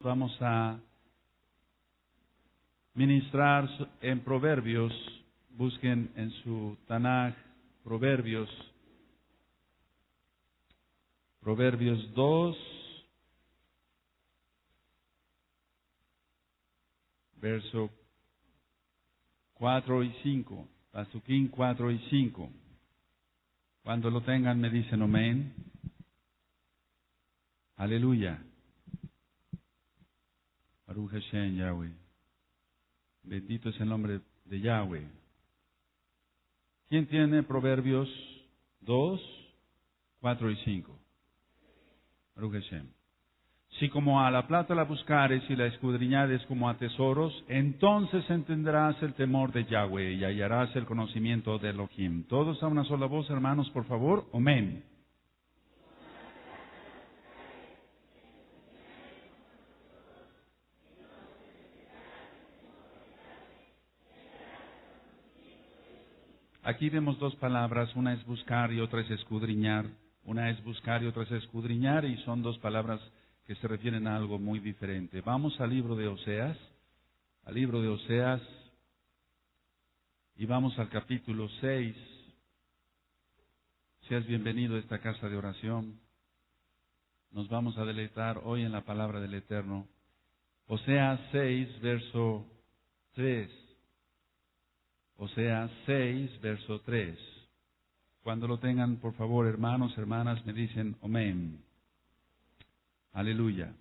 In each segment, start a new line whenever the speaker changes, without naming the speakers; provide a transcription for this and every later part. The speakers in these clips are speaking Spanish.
Vamos a ministrar en Proverbios. Busquen en su Tanaj Proverbios. Proverbios 2, verso 4 y 5. Pasuquín 4 y 5. Cuando lo tengan me dicen amén. Aleluya. Baruch Hashem, Yahweh. Bendito es el nombre de Yahweh. ¿Quién tiene Proverbios 2, 4 y 5? Baruch Hashem. Si como a la plata la buscares y la escudriñares como a tesoros, entonces entenderás el temor de Yahweh y hallarás el conocimiento de Elohim. Todos a una sola voz, hermanos, por favor. Amén. Aquí vemos dos palabras, una es buscar y otra es escudriñar. Una es buscar y otra es escudriñar, y son dos palabras que se refieren a algo muy diferente. Vamos al libro de Oseas, y vamos al capítulo 6. Seas bienvenido a esta casa de oración. Nos vamos a deleitar hoy en la palabra del Eterno. Oseas 6, verso 3. Oseas 6, verso 3. Cuando lo tengan, por favor, hermanos, hermanas, me dicen amén. Aleluya.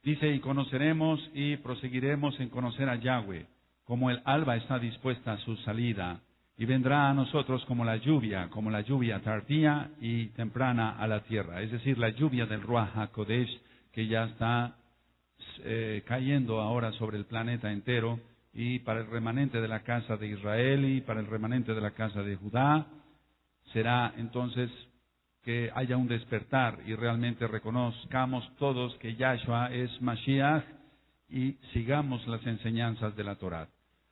Dice, y conoceremos y proseguiremos en conocer a Yahweh, como el alba está dispuesta a su salida, y vendrá a nosotros como la lluvia tardía y temprana a la tierra. Es decir, la lluvia del Ruach HaKodesh, que ya está cayendo ahora sobre el planeta entero, y para el remanente de la casa de Israel y para el remanente de la casa de Judá, será entonces que haya un despertar y realmente reconozcamos todos que Yahshua es Mashiach y sigamos las enseñanzas de la Torá.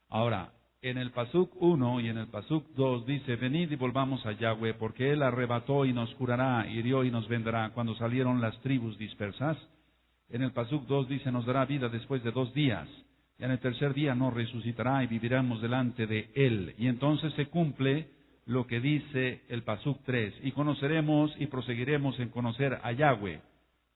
Ahora, en el Pasuk 1 y en el Pasuk 2 dice, venid y volvamos a Yahweh, porque Él arrebató y nos curará, hirió y nos vendará cuando salieron las tribus dispersas. En el Pasuk 2 dice, nos dará vida después de 2 días. Y en el tercer día nos resucitará y viviremos delante de Él. Y entonces se cumple lo que dice el Pasuk 3. Y conoceremos y proseguiremos en conocer a Yahweh,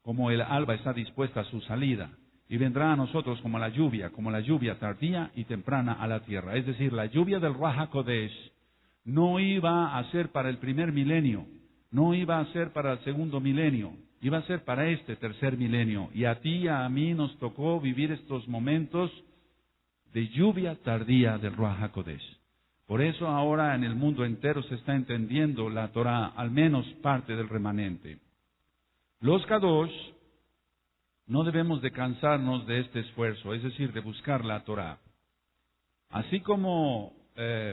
como el alba está dispuesta a su salida. Y vendrá a nosotros como la lluvia tardía y temprana a la tierra. Es decir, la lluvia del Ruach HaKodesh no iba a ser para el primer milenio, no iba a ser para el segundo milenio, iba a ser para este tercer milenio. Y a ti y a mí nos tocó vivir estos momentos de lluvia tardía del Ruach HaKodesh. Por eso ahora en el mundo entero se está entendiendo la Torah, al menos parte del remanente. Los Kadosh no debemos de cansarnos de este esfuerzo, es decir, de buscar la Torah. Así como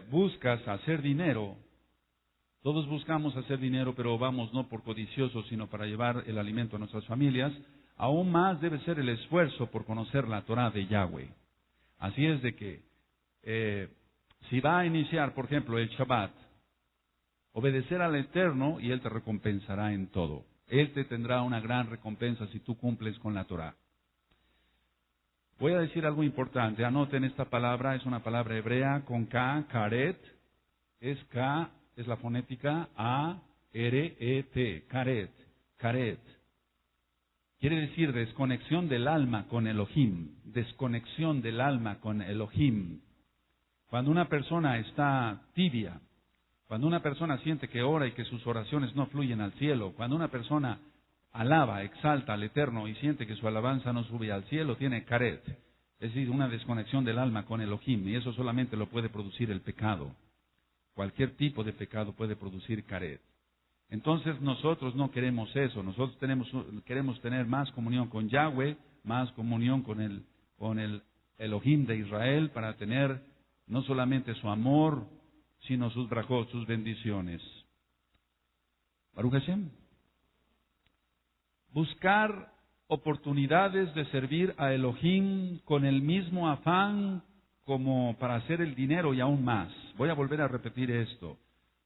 buscas hacer dinero, todos buscamos hacer dinero, pero vamos no por codiciosos, sino para llevar el alimento a nuestras familias, aún más debe ser el esfuerzo por conocer la Torah de Yahweh. Así es de que si va a iniciar, por ejemplo, el Shabbat, obedecer al Eterno y Él te recompensará en todo. Él te tendrá una gran recompensa si tú cumples con la Torah. Voy a decir algo importante. Anoten esta palabra, es una palabra hebrea con K, karet. Es K, es la fonética A-R-E-T, karet, karet. Quiere decir desconexión del alma con Elohim, desconexión del alma con Elohim. Cuando una persona está tibia, cuando una persona siente que ora y que sus oraciones no fluyen al cielo, cuando una persona alaba, exalta al Eterno y siente que su alabanza no sube al cielo, tiene karet, es decir, una desconexión del alma con Elohim, y eso solamente lo puede producir el pecado. Cualquier tipo de pecado puede producir karet. Entonces nosotros no queremos eso, nosotros queremos tener más comunión con Yahweh, más comunión con el Elohim de Israel, para tener no solamente su amor, sino sus brajot, sus bendiciones. Baruch Hashem. Buscar oportunidades de servir a Elohim con el mismo afán como para hacer el dinero y aún más. Voy a volver a repetir esto.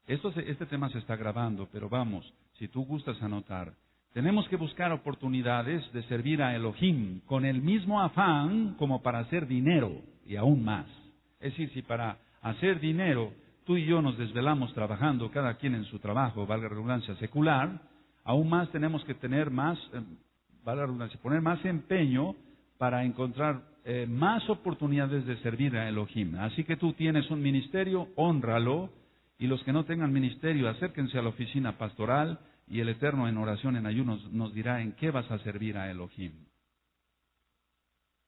Este tema se está grabando, pero vamos, si tú gustas anotar, Tenemos que buscar oportunidades de servir a Elohim con el mismo afán como para hacer dinero y aún más. Es decir, si para hacer dinero tú y yo nos desvelamos trabajando, cada quien en su trabajo, valga la redundancia, secular, aún más tenemos que tener más, valga la redundancia, poner más empeño para encontrar más oportunidades de servir a Elohim. Así que tú tienes un ministerio, hónralo, y los que no tengan ministerio, acérquense a la oficina pastoral, y el Eterno en oración, en ayunos, nos dirá en qué vas a servir a Elohim.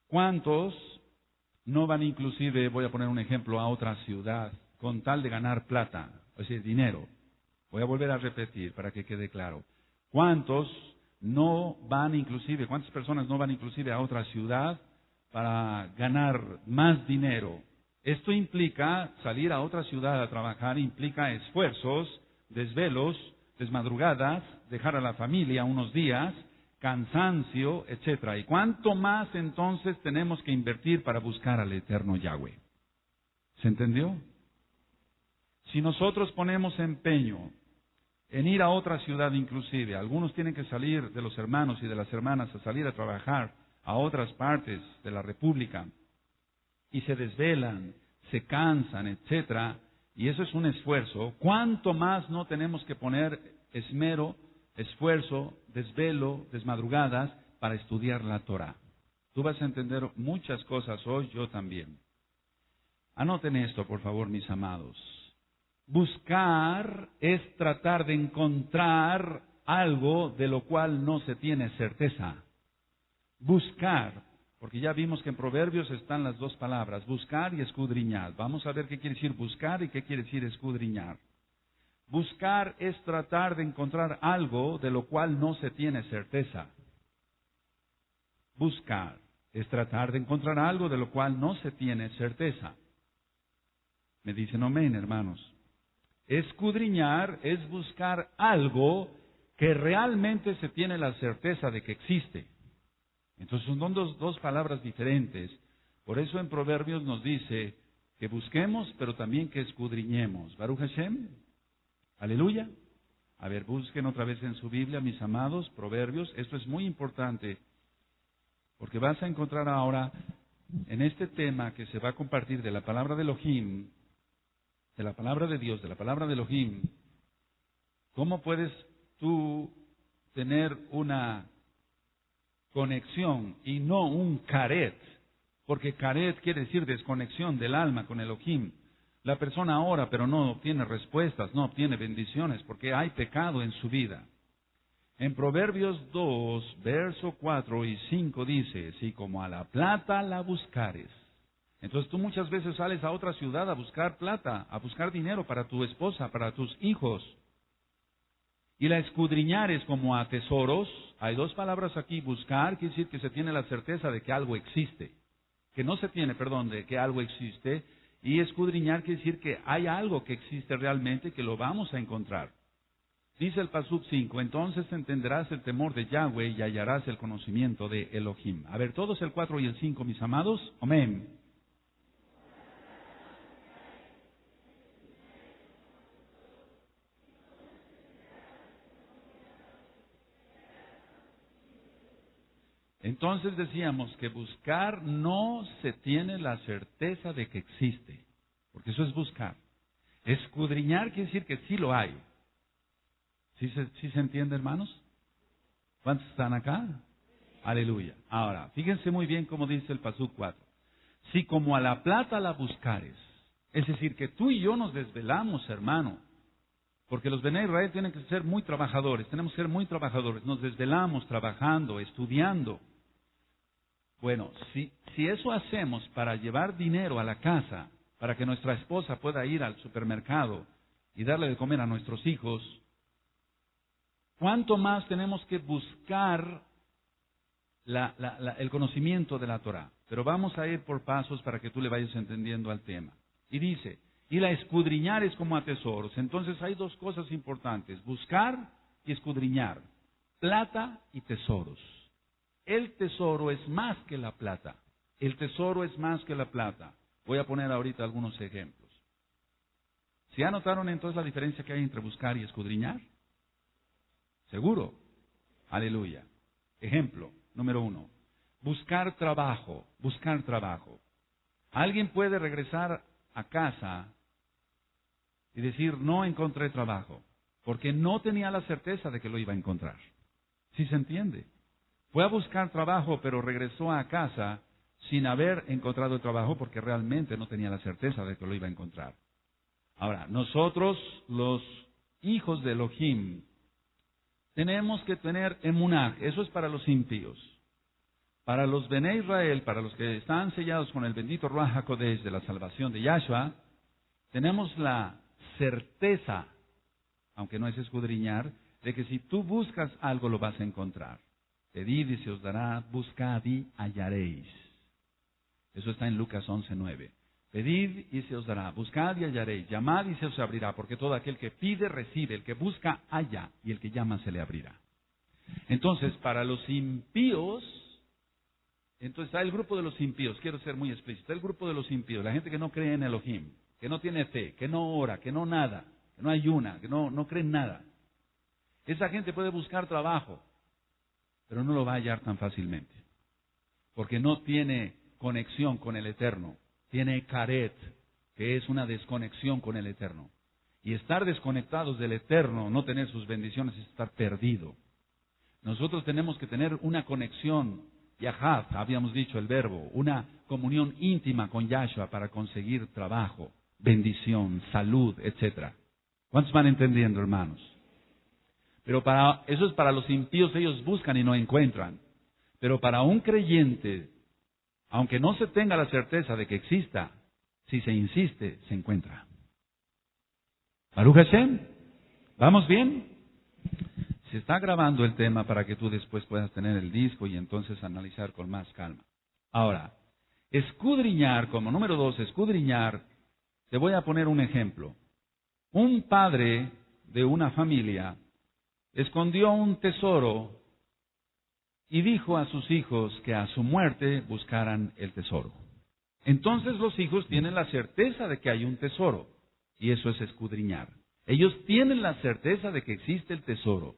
¿Cuántos no van inclusive, voy a poner un ejemplo, a otra ciudad con tal de ganar plata, es decir, dinero? Voy a volver a repetir para que quede claro. ¿Cuántos no van inclusive, cuántas personas no van inclusive a otra ciudad para ganar más dinero? Esto implica salir a otra ciudad a trabajar, implica esfuerzos, desvelos, desmadrugadas, dejar a la familia unos días, cansancio, etcétera. ¿Y cuánto más entonces tenemos que invertir para buscar al eterno Yahweh? ¿Se entendió? Si nosotros ponemos empeño en ir a otra ciudad inclusive, algunos tienen que salir de los hermanos y de las hermanas a salir a trabajar a otras partes de la República, y se desvelan, se cansan, etcétera, y eso es un esfuerzo. ¿Cuánto más no tenemos que poner esmero, esfuerzo, desvelo, desmadrugadas para estudiar la Torah? Tú vas a entender muchas cosas hoy, yo también. Anoten esto, por favor, mis amados. Buscar es tratar de encontrar algo de lo cual no se tiene certeza. Buscar, porque ya vimos que en Proverbios están las dos palabras, buscar y escudriñar. Vamos a ver qué quiere decir buscar y qué quiere decir escudriñar. Buscar es tratar de encontrar algo de lo cual no se tiene certeza. Buscar es tratar de encontrar algo de lo cual no se tiene certeza. Me dicen amén, hermanos. Escudriñar es buscar algo que realmente se tiene la certeza de que existe. Entonces son dos palabras diferentes. Por eso en Proverbios nos dice que busquemos, pero también que escudriñemos. Baruch Hashem. Aleluya. A ver, busquen otra vez en su Biblia, mis amados, Proverbios. Esto es muy importante, porque vas a encontrar ahora en este tema que se va a compartir de la palabra de Elohim, de la palabra de Dios, de la palabra de Elohim, cómo puedes tú tener una conexión y no un caret, porque caret quiere decir desconexión del alma con Elohim. La persona ora pero no obtiene respuestas, no obtiene bendiciones porque hay pecado en su vida. En Proverbios 2, verso 4 y 5 dice, si como a la plata la buscares. Entonces tú muchas veces sales a otra ciudad a buscar plata, a buscar dinero para tu esposa, para tus hijos. Y la escudriñares como a tesoros. Hay dos palabras aquí, buscar quiere decir que se tiene la certeza de que algo existe. Que no se tiene, perdón, de que algo existe. Y escudriñar quiere decir que hay algo que existe realmente, que lo vamos a encontrar. Dice el Pasuk 5, entonces entenderás el temor de Yahweh y hallarás el conocimiento de Elohim. A ver, todos el 4 y el 5, mis amados. Amén. Entonces decíamos que buscar no se tiene la certeza de que existe, porque eso es buscar. Escudriñar quiere decir que sí lo hay. ¿Sí se entiende, hermanos? ¿Cuántos están acá? Aleluya. Ahora, fíjense muy bien cómo dice el Pasuk 4. Si como a la plata la buscares, es decir, que tú y yo nos desvelamos, hermano, porque los Bnei Israel tienen que ser muy trabajadores, tenemos que ser muy trabajadores, nos desvelamos trabajando, estudiando. Bueno, si eso hacemos para llevar dinero a la casa, para que nuestra esposa pueda ir al supermercado y darle de comer a nuestros hijos, ¿cuánto más tenemos que buscar el conocimiento de la Torah? Pero vamos a ir por pasos para que tú le vayas entendiendo al tema. Y dice, y la escudriñar es como a tesoros. Entonces hay dos cosas importantes, buscar y escudriñar, plata y tesoros. El tesoro es más que la plata. El tesoro es más que la plata. Voy a poner ahorita algunos ejemplos. ¿Se anotaron entonces la diferencia que hay entre buscar y escudriñar? Seguro. Aleluya. Ejemplo, número 1. Buscar trabajo. Alguien puede regresar a casa y decir, no encontré trabajo, porque no tenía la certeza de que lo iba a encontrar. ¿Sí se entiende? Fue a buscar trabajo, pero regresó a casa sin haber encontrado el trabajo porque realmente no tenía la certeza de que lo iba a encontrar. Ahora, nosotros, los hijos de Elohim, tenemos que tener emunah. Eso es para los impíos. Para los Bene Israel, para los que están sellados con el bendito Ruach HaKodesh de la salvación de Yahshua, tenemos la certeza, aunque no es escudriñar, de que si tú buscas algo lo vas a encontrar. Pedid y se os dará, buscad y hallaréis. Eso está en Lucas 11:9. Pedid y se os dará, buscad y hallaréis, llamad y se os abrirá, porque todo aquel que pide recibe, el que busca halla, y el que llama se le abrirá. Entonces, para los impíos, entonces está el grupo de los impíos, quiero ser muy explícito, está el grupo de los impíos, la gente que no cree en Elohim, que no tiene fe, que no ora, que no nada, que no ayuna, que no cree en nada. Esa gente puede buscar trabajo, pero no lo va a hallar tan fácilmente, porque no tiene conexión con el Eterno. Tiene caret, que es una desconexión con el Eterno. Y estar desconectados del Eterno, no tener sus bendiciones, es estar perdido. Nosotros tenemos que tener una conexión, Yahad, habíamos dicho el verbo, una comunión íntima con Yahshua para conseguir trabajo, bendición, salud, etc. ¿Cuántos van entendiendo, hermanos? Pero eso es para los impíos, ellos buscan y no encuentran. Pero para un creyente, aunque no se tenga la certeza de que exista, si se insiste, se encuentra. Baruch Hashem, ¿vamos bien? Se está grabando el tema para que tú después puedas tener el disco y entonces analizar con más calma. Ahora, escudriñar, como número 2, escudriñar, te voy a poner un ejemplo. Un padre de una familia escondió un tesoro y dijo a sus hijos que a su muerte buscaran el tesoro. Entonces los hijos tienen la certeza de que hay un tesoro, y eso es escudriñar. Ellos tienen la certeza de que existe el tesoro.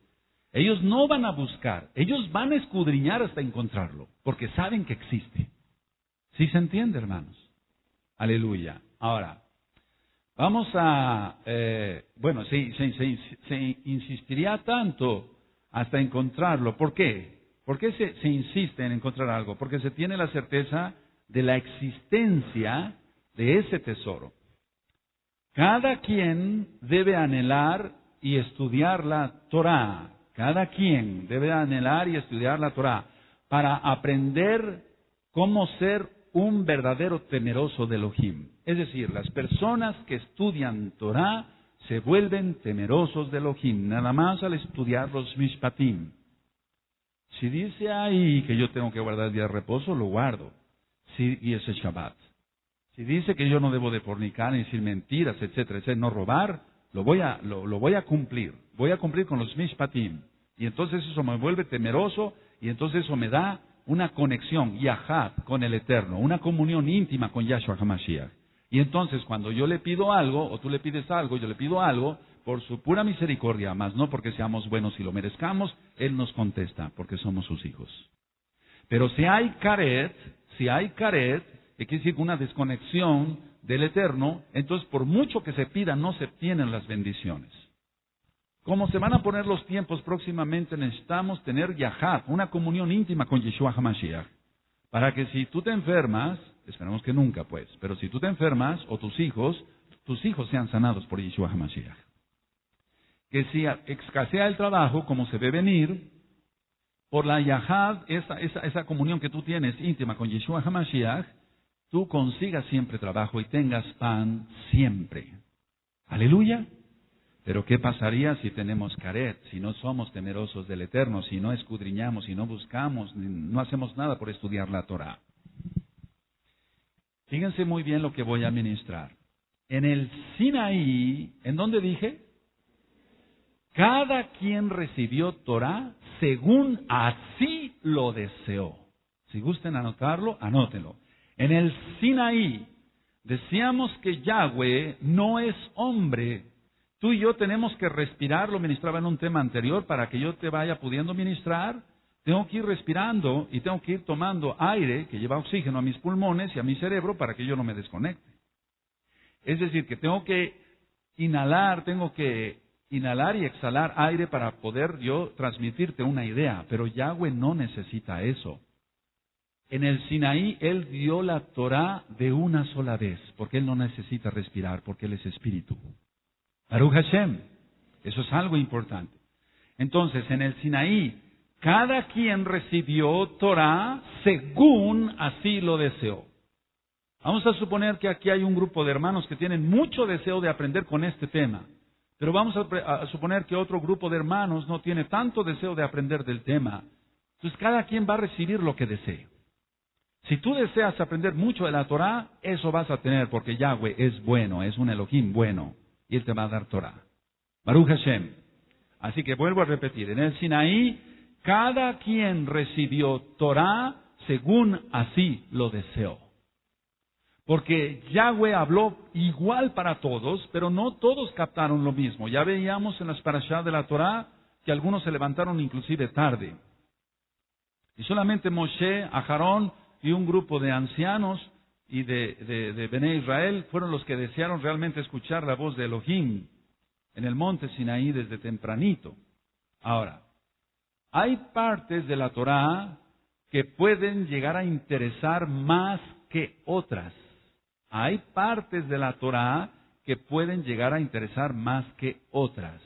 Ellos no van a buscar, ellos van a escudriñar hasta encontrarlo, porque saben que existe. ¿Sí se entiende, hermanos? Aleluya. Ahora, vamos a, se insistiría tanto hasta encontrarlo. ¿Por qué? ¿Por qué se insiste en encontrar algo? Porque se tiene la certeza de la existencia de ese tesoro. Cada quien debe anhelar y estudiar la Torah. Cada quien debe anhelar y estudiar la Torah para aprender cómo ser un verdadero temeroso de Elohim. Es decir, las personas que estudian Torah se vuelven temerosos de Elohim, nada más al estudiar los Mishpatim. Si dice ahí que yo tengo que guardar el día de reposo, lo guardo. Y ese es Shabbat. Si dice que yo no debo de fornicar, ni decir mentiras, etcétera, etcétera, no robar, lo voy a cumplir. Voy a cumplir con los Mishpatim. Y entonces eso me vuelve temeroso, y entonces eso me da una conexión, Yahad, con el Eterno, una comunión íntima con Yahshua HaMashiach. Y entonces cuando yo le pido algo, o tú le pides algo, yo le pido algo, por su pura misericordia, más no porque seamos buenos y lo merezcamos, Él nos contesta, porque somos sus hijos. Pero si hay caret, que quiere decir una desconexión del Eterno, entonces por mucho que se pida, no se obtienen las bendiciones. Como se van a poner los tiempos próximamente, necesitamos tener Yahad, una comunión íntima con Yeshua HaMashiach, para que si tú te enfermas, esperemos que nunca pues, pero si tú te enfermas, o tus hijos sean sanados por Yeshua HaMashiach. Que si escasea el trabajo, como se ve venir, por la Yahad, esa comunión que tú tienes íntima con Yeshua HaMashiach, tú consigas siempre trabajo y tengas pan siempre. Aleluya. Pero ¿qué pasaría si tenemos caret, si no somos temerosos del Eterno, si no escudriñamos, si no buscamos, no hacemos nada por estudiar la Torah? Fíjense muy bien lo que voy a ministrar. En el Sinaí, ¿en dónde dije? Cada quien recibió Torah según así lo deseó. Si gusten anotarlo, anótenlo. En el Sinaí decíamos que Yahweh no es hombre, Tú y yo tenemos que respirar, lo ministraba en un tema anterior, para que yo te vaya pudiendo ministrar. Tengo que ir respirando y tengo que ir tomando aire que lleva oxígeno a mis pulmones y a mi cerebro para que yo no me desconecte. Es decir, que tengo que inhalar y exhalar aire para poder yo transmitirte una idea, pero Yahweh no necesita eso. En el Sinaí, Él dio la Torá de una sola vez, porque Él no necesita respirar, porque Él es espíritu. Baruch Hashem. Eso es algo importante. Entonces, en el Sinaí, cada quien recibió Torá según así lo deseó. Vamos a suponer que aquí hay un grupo de hermanos que tienen mucho deseo de aprender con este tema. Pero vamos a suponer que otro grupo de hermanos no tiene tanto deseo de aprender del tema. Entonces, cada quien va a recibir lo que desee. Si tú deseas aprender mucho de la Torá, eso vas a tener, porque Yahweh es bueno, es un Elohim bueno, y Él te va a dar Torá. Baruch Hashem. Así que vuelvo a repetir, en el Sinaí, cada quien recibió Torá según así lo deseó. Porque Yahweh habló igual para todos, pero no todos captaron lo mismo. Ya veíamos en las parashá de la Torá que algunos se levantaron inclusive tarde. Y solamente Moshe, Aharón y un grupo de ancianos y de Bené Israel fueron los que desearon realmente escuchar la voz de Elohim en el monte Sinaí desde tempranito. Ahora, hay partes de la Torá que pueden llegar a interesar más que otras. Hay partes de la Torá que pueden llegar a interesar más que otras.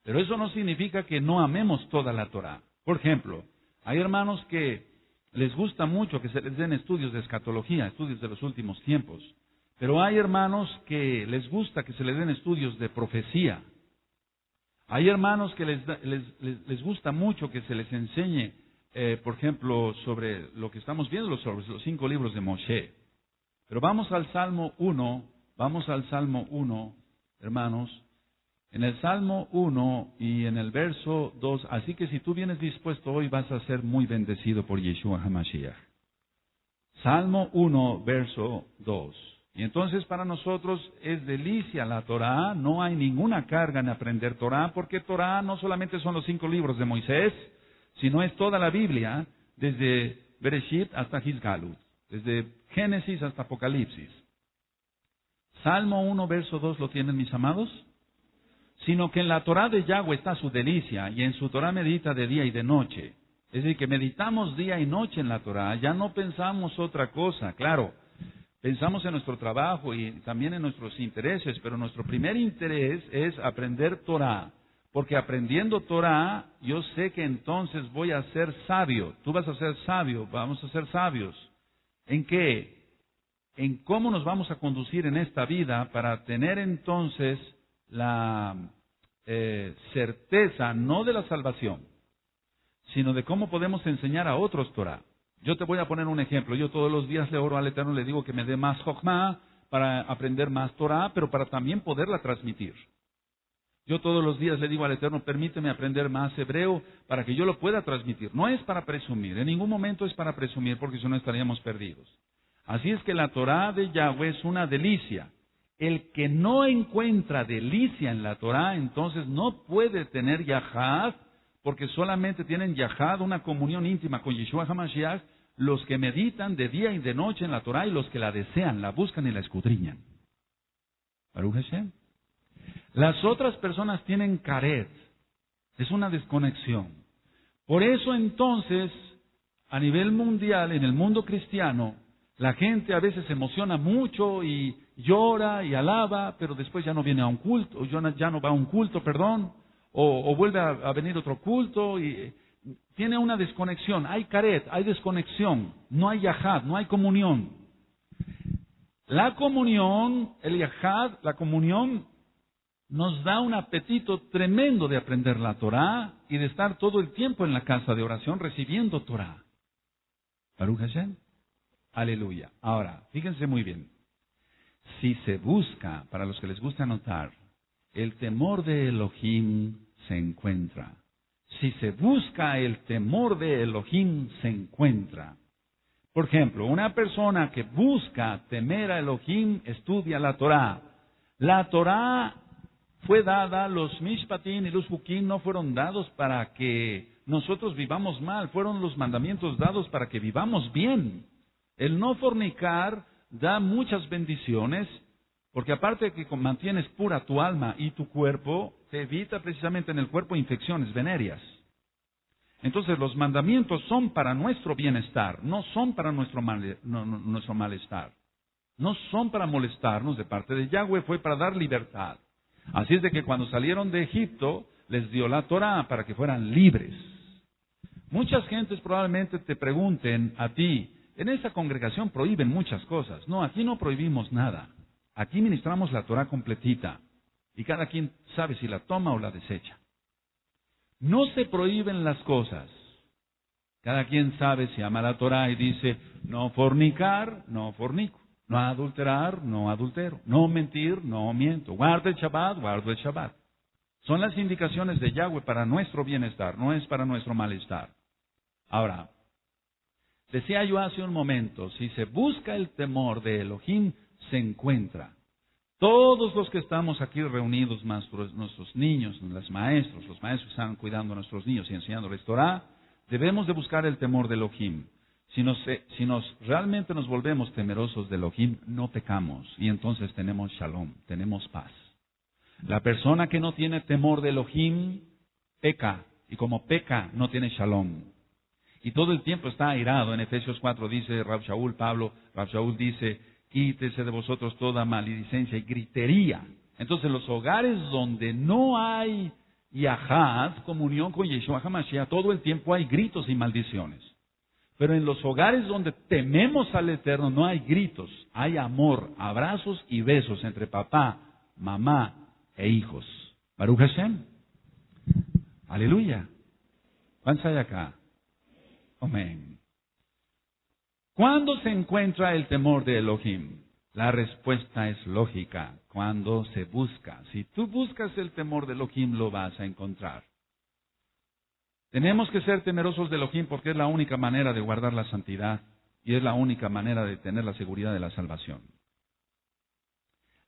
Pero eso no significa que no amemos toda la Torá. Por ejemplo, hay hermanos que les gusta mucho que se les den estudios de escatología, estudios de los últimos tiempos. Pero hay hermanos que les gusta que se les den estudios de profecía. Hay hermanos que les gusta mucho que se les enseñe, por ejemplo, sobre lo que estamos viendo, sobre los 5 libros de Moshe. Pero vamos al Salmo 1, hermanos. En el Salmo 1 y en el verso 2, así que si tú vienes dispuesto hoy vas a ser muy bendecido por Yeshua HaMashiach. Salmo 1, verso 2. Y entonces para nosotros es delicia la Torá, no hay ninguna carga en aprender Torá, porque Torá no solamente son los 5 libros de Moisés, sino es toda la Biblia, desde Bereshit hasta Gilgalut, desde Génesis hasta Apocalipsis. Salmo 1, verso 2, ¿lo tienen mis amados? Sino que en la Torá de Yahweh está su delicia, y en su Torá medita de día y de noche. Es decir, que meditamos día y noche en la Torá, ya no pensamos otra cosa, claro. Pensamos en nuestro trabajo y también en nuestros intereses, pero nuestro primer interés es aprender Torá. Porque aprendiendo Torá, yo sé que entonces voy a ser sabio. Tú vas a ser sabio, vamos a ser sabios. ¿En qué? En cómo nos vamos a conducir en esta vida para tener entonces la certeza, no de la salvación, sino de cómo podemos enseñar a otros Torá. Yo te voy a poner un ejemplo. Yo todos los días le oro al Eterno, le digo que me dé más Jochma para aprender más Torah, pero para también poderla transmitir. Yo todos los días le digo al Eterno, permíteme aprender más hebreo para que yo lo pueda transmitir. No es para presumir, en ningún momento es para presumir, porque si no estaríamos perdidos. Así es que la Torah de Yahweh es una delicia. El que no encuentra delicia en la Torah, entonces no puede tener Yahad, porque solamente tienen Yahad, una comunión íntima con Yeshua HaMashiach, los que meditan de día y de noche en la Torah y los que la desean, la buscan y la escudriñan. Baruch Hashem. Las otras personas tienen caret, es una desconexión. Por eso entonces, a nivel mundial, en el mundo cristiano, la gente a veces se emociona mucho y llora y alaba, pero después ya no viene a un culto, ya no va a un culto, o vuelve a venir otro culto y tiene una desconexión. Hay caret, hay desconexión, no hay yahad, no hay comunión. La comunión, el yahad, la comunión nos da un apetito tremendo de aprender la Torah y de estar todo el tiempo en la casa de oración recibiendo Torah. Baruch Hashem. Aleluya. Ahora, fíjense muy bien. Si se busca, para los que les gusta anotar, el temor de Elohim se encuentra. Si se busca el temor de Elohim se encuentra. Por ejemplo, una persona que busca temer a Elohim estudia la Torah. La Torah fue dada, los mishpatim y los hukim no fueron dados para que nosotros vivamos mal, fueron los mandamientos dados para que vivamos bien. El no fornicar da muchas bendiciones, porque aparte de que mantienes pura tu alma y tu cuerpo, te evita precisamente en el cuerpo infecciones venéreas. Entonces los mandamientos son para nuestro bienestar, no son para nuestro malestar. No son para molestarnos de parte de Yahweh, fue para dar libertad. Así es de que cuando salieron de Egipto, les dio la Torah para que fueran libres. Muchas gentes probablemente te pregunten a ti, en esta congregación prohíben muchas cosas. No, aquí no prohibimos nada. Aquí ministramos la Torah completita. Y cada quien sabe si la toma o la desecha. No se prohíben las cosas. Cada quien sabe si ama la Torah y dice, no fornicar, no fornico. No adulterar, no adultero. No mentir, no miento. Guarda el Shabbat, guardo el Shabbat. Son las indicaciones de Yahweh para nuestro bienestar, no es para nuestro malestar. Ahora, decía yo hace un momento, si se busca el temor de Elohim, se encuentra. Todos los que estamos aquí reunidos, más nuestros niños, los maestros que están cuidando a nuestros niños y enseñándoles Torah, debemos de buscar el temor de Elohim. Si realmente nos volvemos temerosos de Elohim, no pecamos y entonces tenemos shalom, tenemos paz. La persona que no tiene temor de Elohim, peca, y como peca, no tiene shalom. Y todo el tiempo está airado. En Efesios 4 dice Rab Shaul, Rab Shaul dice, quítese de vosotros toda maledicencia y gritería. Entonces los hogares donde no hay Yahad, comunión con Yeshua HaMashiach, todo el tiempo hay gritos y maldiciones. Pero en los hogares donde tememos al Eterno no hay gritos, hay amor, abrazos y besos entre papá, mamá e hijos. Baruch Hashem. Aleluya. ¿Cuántos hay acá? Amén. ¿Cuándo se encuentra el temor de Elohim? La respuesta es lógica, cuando se busca. Si tú buscas el temor de Elohim, lo vas a encontrar. Tenemos que ser temerosos de Elohim porque es la única manera de guardar la santidad y es la única manera de tener la seguridad de la salvación.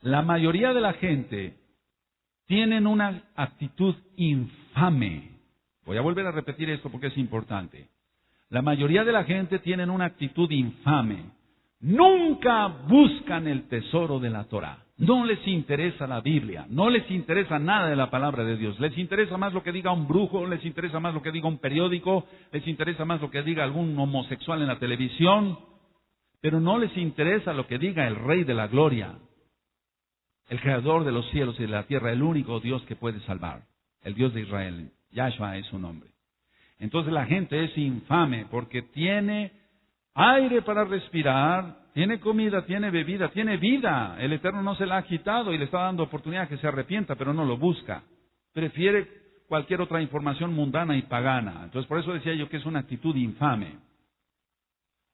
La mayoría de la gente tienen una actitud infame. Voy a volver a repetir esto porque es importante. La mayoría de la gente tienen una actitud infame. Nunca buscan el tesoro de la Torah. No les interesa la Biblia, no les interesa nada de la palabra de Dios. Les interesa más lo que diga un brujo, les interesa más lo que diga un periódico, les interesa más lo que diga algún homosexual en la televisión, pero no les interesa lo que diga el Rey de la Gloria, el Creador de los cielos y de la tierra, el único Dios que puede salvar, el Dios de Israel. Yahshua es su nombre. Entonces la gente es infame porque tiene aire para respirar, tiene comida, tiene bebida, tiene vida. El Eterno no se la ha quitado y le está dando oportunidad que se arrepienta, pero no lo busca. Prefiere cualquier otra información mundana y pagana. Entonces por eso decía yo que es una actitud infame.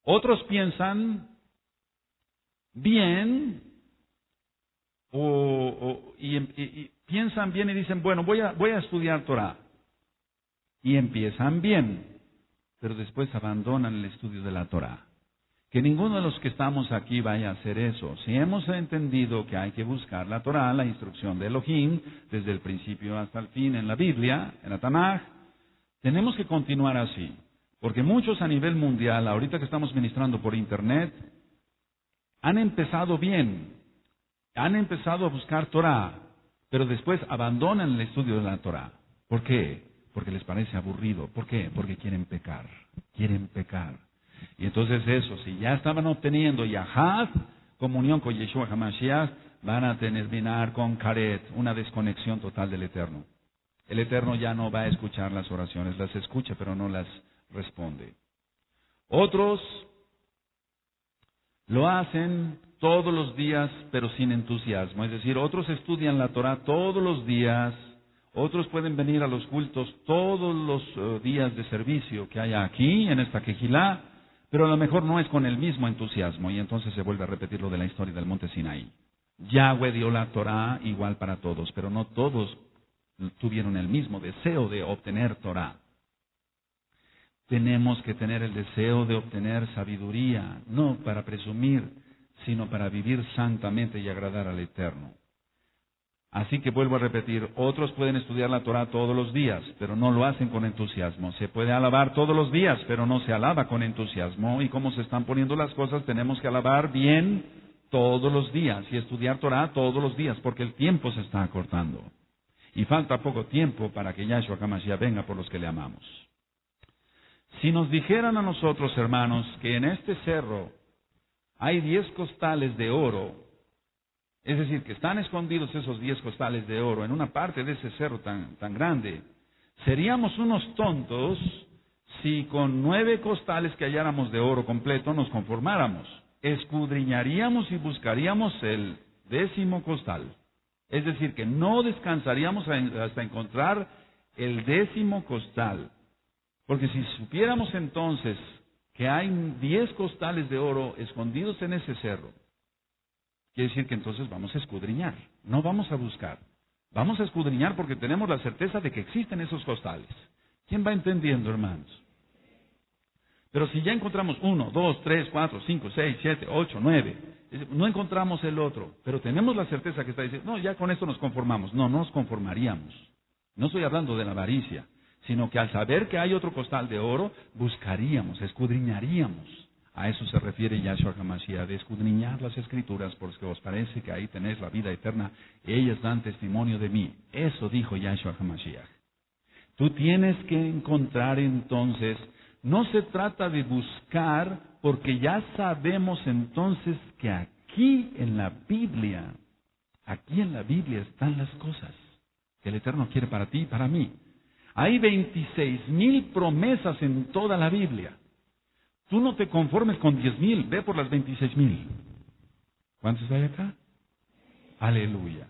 Otros piensan bien y piensan bien y dicen, bueno, voy a estudiar Torah. Y empiezan bien, pero después abandonan el estudio de la Torah. Que ninguno de los que estamos aquí vaya a hacer eso. Si hemos entendido que hay que buscar la Torah, la instrucción de Elohim, desde el principio hasta el fin en la Biblia, en la Tanaj, tenemos que continuar así. Porque muchos a nivel mundial, ahorita que estamos ministrando por Internet, han empezado bien, han empezado a buscar Torah, pero después abandonan el estudio de la Torah. ¿Por qué? Porque les parece aburrido. ¿Por qué? Porque quieren pecar. Y entonces eso, si ya estaban obteniendo Yahad, comunión con Yeshua HaMashiach, van a terminar con Karet, una desconexión total del Eterno. El Eterno ya no va a escuchar las oraciones, las escucha pero no las responde. Otros lo hacen todos los días pero sin entusiasmo, es decir, otros estudian la Torah todos los días. Otros pueden venir a los cultos todos los días de servicio que haya aquí, en esta Quejilá, pero a lo mejor no es con el mismo entusiasmo, y entonces se vuelve a repetir lo de la historia del monte Sinaí. Yahweh dio la Torah igual para todos, pero no todos tuvieron el mismo deseo de obtener Torah. Tenemos que tener el deseo de obtener sabiduría, no para presumir, sino para vivir santamente y agradar al Eterno. Así que vuelvo a repetir, otros pueden estudiar la Torah todos los días, pero no lo hacen con entusiasmo. Se puede alabar todos los días, pero no se alaba con entusiasmo. Y como se están poniendo las cosas, tenemos que alabar bien todos los días y estudiar Torah todos los días, porque el tiempo se está acortando. Y falta poco tiempo para que Yahshua HaMashiach venga por los que le amamos. Si nos dijeran a nosotros, hermanos, que en este cerro hay 10 costales de oro, es decir, que están escondidos esos 10 costales de oro en una parte de ese cerro tan grande, seríamos unos tontos si con 9 costales que halláramos de oro completo nos conformáramos. Escudriñaríamos y buscaríamos el 10º costal. Es decir, que no descansaríamos hasta encontrar el 10º costal. Porque si supiéramos entonces que hay 10 costales de oro escondidos en ese cerro, quiere decir que entonces vamos a escudriñar, no vamos a buscar. Vamos a escudriñar porque tenemos la certeza de que existen esos costales. ¿Quién va entendiendo, hermanos? Pero si ya encontramos 1, 2, 3, 4, 5, 6, 7, 8, 9, no encontramos el otro, pero tenemos la certeza que está diciendo, no, ya con esto nos conformamos. No, no nos conformaríamos. No estoy hablando de la avaricia, sino que al saber que hay otro costal de oro, buscaríamos, escudriñaríamos. A eso se refiere Yahshua HaMashiach, de escudriñar las Escrituras, porque os parece que ahí tenéis la vida eterna. Ellas dan testimonio de mí. Eso dijo Yahshua HaMashiach. Tú tienes que encontrar entonces, no se trata de buscar, porque ya sabemos entonces que aquí en la Biblia están las cosas que el Eterno quiere para ti y para mí. Hay 26,000 promesas en toda la Biblia. Tú no te conformes con 10,000, ve por las 26,000. ¿Cuántos hay acá? Aleluya.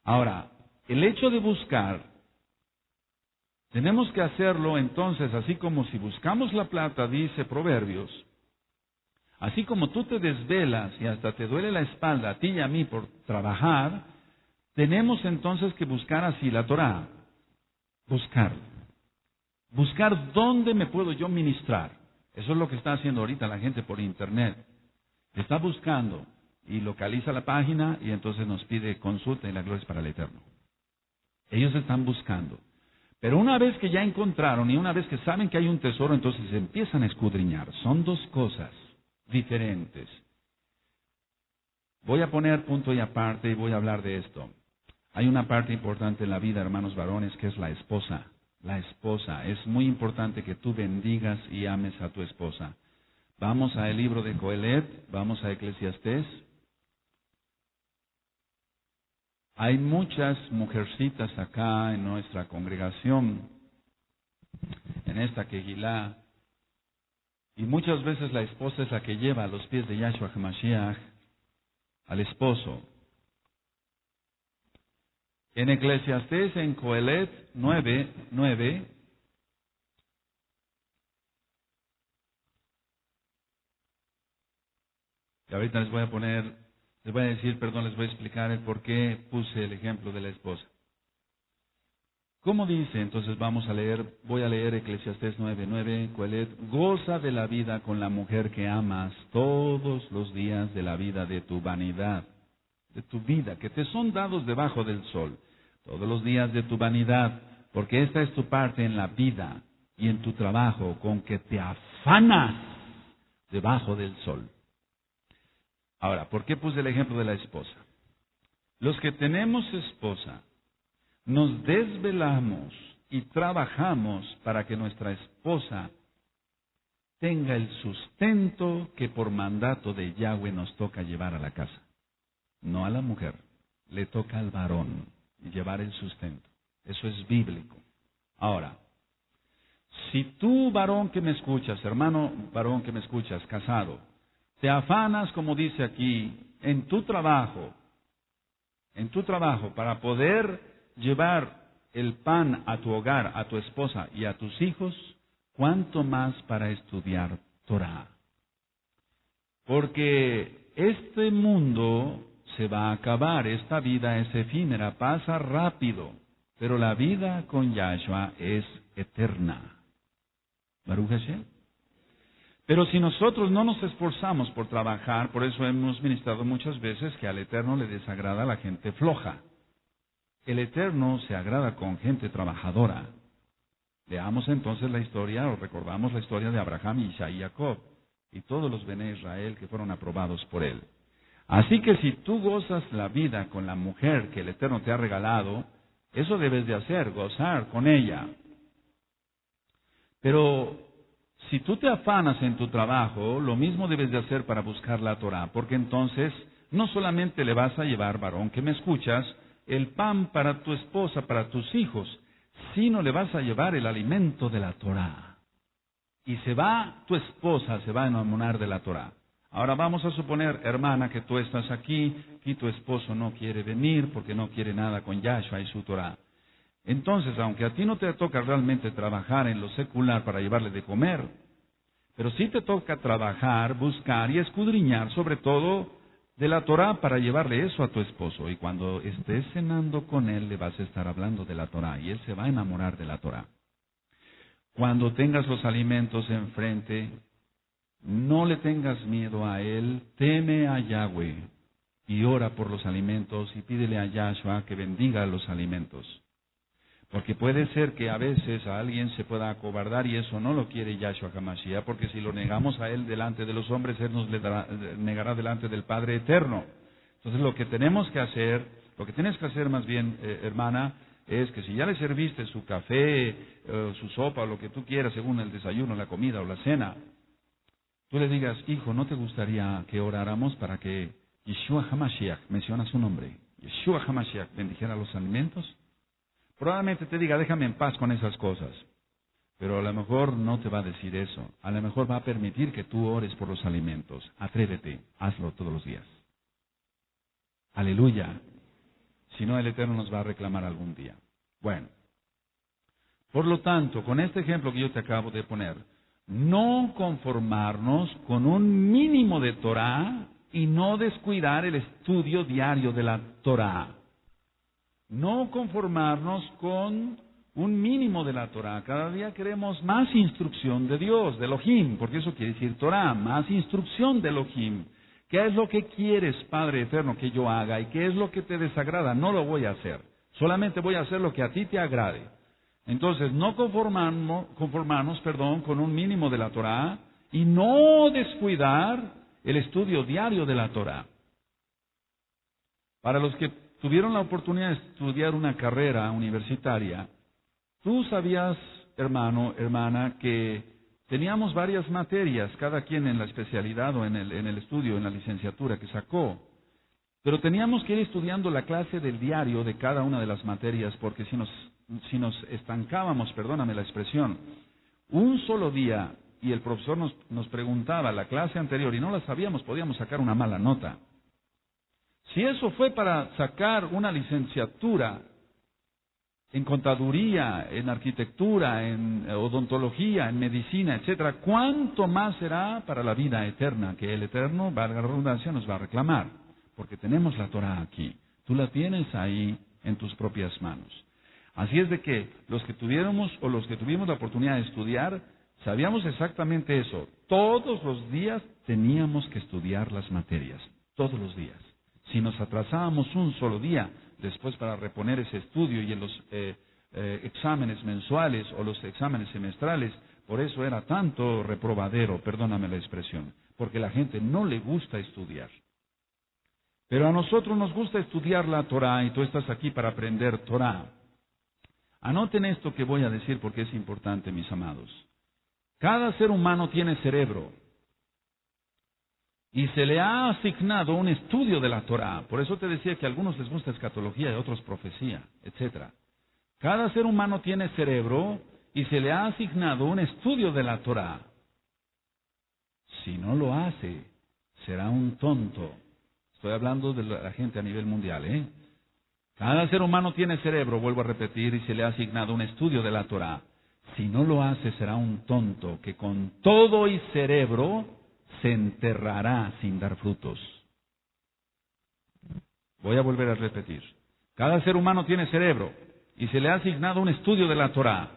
Ahora, el hecho de buscar, tenemos que hacerlo entonces, así como si buscamos la plata, dice Proverbios, así como tú te desvelas y hasta te duele la espalda a ti y a mí por trabajar, tenemos entonces que buscar así la Torah. Buscar dónde me puedo yo ministrar. Eso es lo que está haciendo ahorita la gente por internet. Está buscando y localiza la página y entonces nos pide consulta y la gloria es para el Eterno. Ellos están buscando. Pero una vez que ya encontraron y una vez que saben que hay un tesoro, entonces empiezan a escudriñar. Son dos cosas diferentes. Voy a poner punto y aparte y voy a hablar de esto. Hay una parte importante en la vida, hermanos varones, que es la esposa. La esposa. Es muy importante que tú bendigas y ames a tu esposa. Vamos al libro de Coelet, vamos a Eclesiastés. Hay muchas mujercitas acá en nuestra congregación, en esta Kehilá, y muchas veces la esposa es la que lleva a los pies de Yahshua HaMashiach al esposo. En Eclesiastés, en Coelet 9:9, y ahorita les voy a explicar el por qué puse el ejemplo de la esposa. ¿Cómo dice? Entonces voy a leer Eclesiastés 9:9, Coelet, goza de la vida con la mujer que amas todos los días de la vida de tu vanidad, de tu vida, que te son dados debajo del sol. Todos los días de tu vanidad, porque esta es tu parte en la vida y en tu trabajo, con que te afanas debajo del sol. Ahora, ¿por qué puse el ejemplo de la esposa? Los que tenemos esposa, nos desvelamos y trabajamos para que nuestra esposa tenga el sustento que por mandato de Yahweh nos toca llevar a la casa. No a la mujer, le toca al varón llevar el sustento. Eso es bíblico. Ahora, si tú, varón que me escuchas, hermano varón que me escuchas, casado, te afanas, como dice aquí, en tu trabajo para poder llevar el pan a tu hogar, a tu esposa y a tus hijos, ¿cuánto más para estudiar Torah? Porque este mundo se va a acabar, esta vida es efímera, pasa rápido, pero la vida con Yahshua es eterna. Baruch Hashem. Pero si nosotros no nos esforzamos por trabajar, por eso hemos ministrado muchas veces que al Eterno le desagrada a la gente floja. El Eterno se agrada con gente trabajadora. Veamos entonces la historia, o recordamos la historia de Abraham, Isaac y Jacob, y todos los Bené Israel que fueron aprobados por él. Así que si tú gozas la vida con la mujer que el Eterno te ha regalado, eso debes de hacer, gozar con ella. Pero si tú te afanas en tu trabajo, lo mismo debes de hacer para buscar la Torah, porque entonces no solamente le vas a llevar, varón que me escuchas, el pan para tu esposa, para tus hijos, sino le vas a llevar el alimento de la Torah. Y tu esposa se va a enamorar de la Torah. Ahora vamos a suponer, hermana, que tú estás aquí y tu esposo no quiere venir porque no quiere nada con Yahshua y su Torah. Entonces, aunque a ti no te toca realmente trabajar en lo secular para llevarle de comer, pero sí te toca trabajar, buscar y escudriñar sobre todo de la Torah para llevarle eso a tu esposo. Y cuando estés cenando con él, le vas a estar hablando de la Torah y él se va a enamorar de la Torah. Cuando tengas los alimentos enfrente, no le tengas miedo a él, teme a Yahweh y ora por los alimentos y pídele a Yahshua que bendiga los alimentos. Porque puede ser que a veces a alguien se pueda acobardar y eso no lo quiere Yahshua HaMashiach, porque si lo negamos a él delante de los hombres, él nos negará delante del Padre Eterno. Entonces lo que tenemos que hacer, lo que tienes que hacer más bien, hermana, es que si ya le serviste su café, su sopa, o lo que tú quieras, según el desayuno, la comida o la cena, tú le digas, hijo, ¿no te gustaría que oráramos para que Yeshua HaMashiach, menciona su nombre, Yeshua HaMashiach, bendijera los alimentos? Probablemente te diga, déjame en paz con esas cosas. Pero a lo mejor no te va a decir eso. A lo mejor va a permitir que tú ores por los alimentos. Atrévete, hazlo todos los días. Aleluya. Si no, el Eterno nos va a reclamar algún día. Bueno. Por lo tanto, con este ejemplo que yo te acabo de poner, no conformarnos con un mínimo de Torah y no descuidar el estudio diario de la Torah. No conformarnos con un mínimo de la Torah. Cada día queremos más instrucción de Dios, de Elohim, porque eso quiere decir Torah, más instrucción de Elohim. ¿Qué es lo que quieres, Padre Eterno, que yo haga? ¿Y qué es lo que te desagrada? No lo voy a hacer. Solamente voy a hacer lo que a ti te agrade. Entonces, no conformarnos, con un mínimo de la Torah y no descuidar el estudio diario de la Torah. Para los que tuvieron la oportunidad de estudiar una carrera universitaria, tú sabías, hermano, hermana, que teníamos varias materias, cada quien en la especialidad o en el estudio, en la licenciatura que sacó. Pero teníamos que ir estudiando la clase del diario de cada una de las materias, porque si nos estancábamos, perdóname la expresión, un solo día y el profesor nos preguntaba la clase anterior y no la sabíamos, podíamos sacar una mala nota. Si eso fue para sacar una licenciatura en contaduría, en arquitectura, en odontología, en medicina, etcétera, ¿cuánto más será para la vida eterna que el Eterno, valga la redundancia, nos va a reclamar? Porque tenemos la Torah aquí. Tú la tienes ahí en tus propias manos. Así es de que los que tuvimos la oportunidad de estudiar, sabíamos exactamente eso. Todos los días teníamos que estudiar las materias. Todos los días. Si nos atrasábamos un solo día, después para reponer ese estudio y en los exámenes mensuales o los exámenes semestrales, por eso era tanto reprobadero, perdóname la expresión, porque la gente no le gusta estudiar. Pero a nosotros nos gusta estudiar la Torah y tú estás aquí para aprender Torah. Anoten esto que voy a decir porque es importante, mis amados. Cada ser humano tiene cerebro. Y se le ha asignado un estudio de la Torah. Por eso te decía que a algunos les gusta escatología y a otros profecía, etc. Cada ser humano tiene cerebro y se le ha asignado un estudio de la Torah. Si no lo hace, será un tonto. Estoy hablando de la gente a nivel mundial, ¿eh? Cada ser humano tiene cerebro, vuelvo a repetir, y se le ha asignado un estudio de la Torah. Si no lo hace, será un tonto que con todo y cerebro se enterrará sin dar frutos. Voy a volver a repetir. Cada ser humano tiene cerebro y se le ha asignado un estudio de la Torah.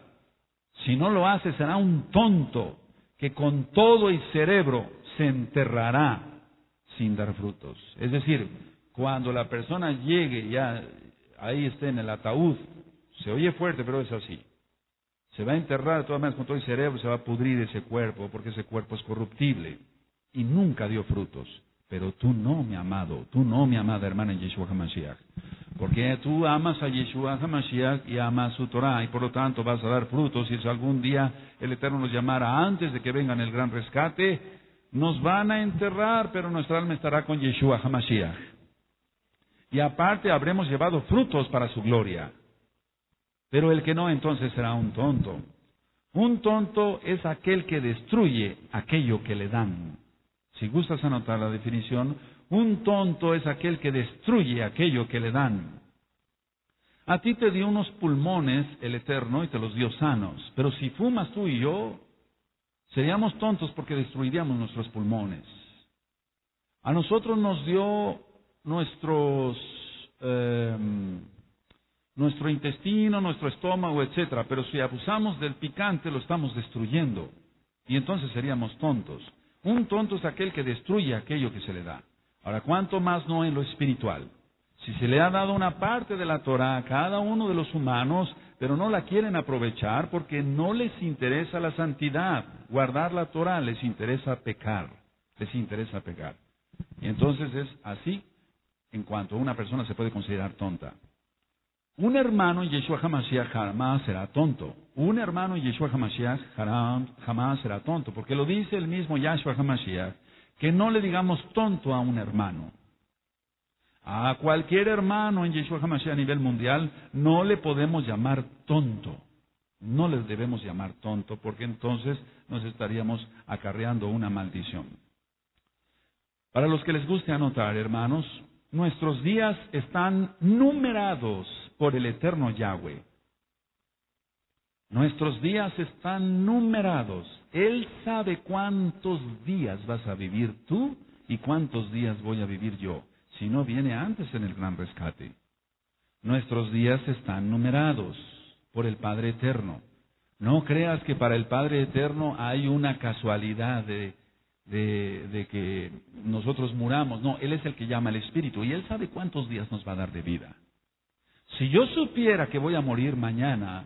Si no lo hace, será un tonto que con todo y cerebro se enterrará sin dar frutos. Es decir, cuando la persona llegue ya ahí esté en el ataúd. Se oye fuerte, pero es así. Se va a enterrar de todas maneras con todo el cerebro, se va a pudrir ese cuerpo, porque ese cuerpo es corruptible. Y nunca dio frutos. Pero tú no, mi amado, tú no, mi amada hermana en Yeshua HaMashiach. Porque tú amas a Yeshua HaMashiach y amas su Torah, y por lo tanto vas a dar frutos. Y si algún día el Eterno nos llamara antes de que vengan el gran rescate, nos van a enterrar, pero nuestra alma estará con Yeshua HaMashiach. Y aparte habremos llevado frutos para su gloria. Pero el que no, entonces será un tonto. Un tonto es aquel que destruye aquello que le dan. Si gustas anotar la definición, un tonto es aquel que destruye aquello que le dan. A ti te dio unos pulmones el Eterno y te los dio sanos. Pero si fumas tú y yo, seríamos tontos porque destruiríamos nuestros pulmones. A nosotros nos dio nuestro intestino, nuestro estómago, etcétera. Pero si abusamos del picante, lo estamos destruyendo. Y entonces seríamos tontos. Un tonto es aquel que destruye aquello que se le da. Ahora, ¿cuánto más no en lo espiritual? Si se le ha dado una parte de la Torah a cada uno de los humanos, pero no la quieren aprovechar porque no les interesa la santidad, guardar la Torah, les interesa pecar. Y entonces es así en cuanto una persona se puede considerar tonta. Un hermano en Yeshua HaMashiach jamás será tonto. Un hermano en Yeshua HaMashiach jamás será tonto, porque lo dice el mismo Yeshua HaMashiach, que no le digamos tonto a un hermano. A cualquier hermano en Yeshua HaMashiach a nivel mundial no le podemos llamar tonto. No les debemos llamar tonto, porque entonces nos estaríamos acarreando una maldición. Para los que les guste anotar, hermanos, nuestros días están numerados por el eterno Yahweh. Nuestros días están numerados. Él sabe cuántos días vas a vivir tú y cuántos días voy a vivir yo, si no viene antes en el gran rescate. Nuestros días están numerados por el Padre Eterno. No creas que para el Padre Eterno hay una casualidad de que nosotros muramos. No, Él es el que llama al Espíritu y Él sabe cuántos días nos va a dar de vida. Si yo supiera que voy a morir mañana,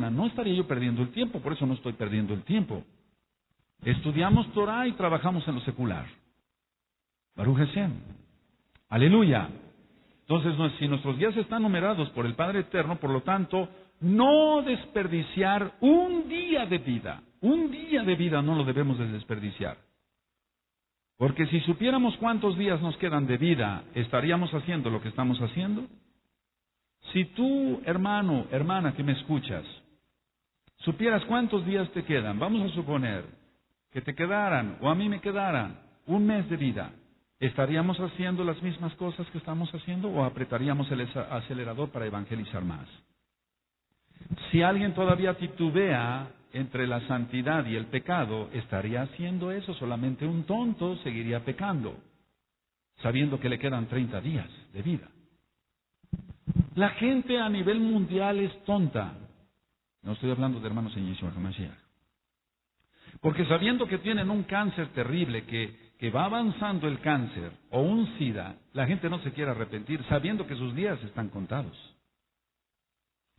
no estaría yo perdiendo el tiempo, por eso no estoy perdiendo el tiempo. Estudiamos Torah y trabajamos en lo secular. Baruch Hashem. Aleluya. Entonces, si nuestros días están numerados por el Padre Eterno, por lo tanto, no desperdiciar un día de vida. Un día de vida no lo debemos de desperdiciar. Porque si supiéramos cuántos días nos quedan de vida, ¿estaríamos haciendo lo que estamos haciendo? Si tú, hermano, hermana que me escuchas, supieras cuántos días te quedan, vamos a suponer que te quedaran, o a mí me quedaran, un mes de vida, ¿estaríamos haciendo las mismas cosas que estamos haciendo o apretaríamos el acelerador para evangelizar más? Si alguien todavía titubea entre la santidad y el pecado, ¿estaría haciendo eso? Solamente un tonto seguiría pecando, sabiendo que le quedan 30 días de vida. La gente a nivel mundial es tonta. No estoy hablando de hermanos en Yeshua HaMashiach. Porque sabiendo que tienen un cáncer terrible, que va avanzando el cáncer, o un SIDA, la gente no se quiere arrepentir, sabiendo que sus días están contados.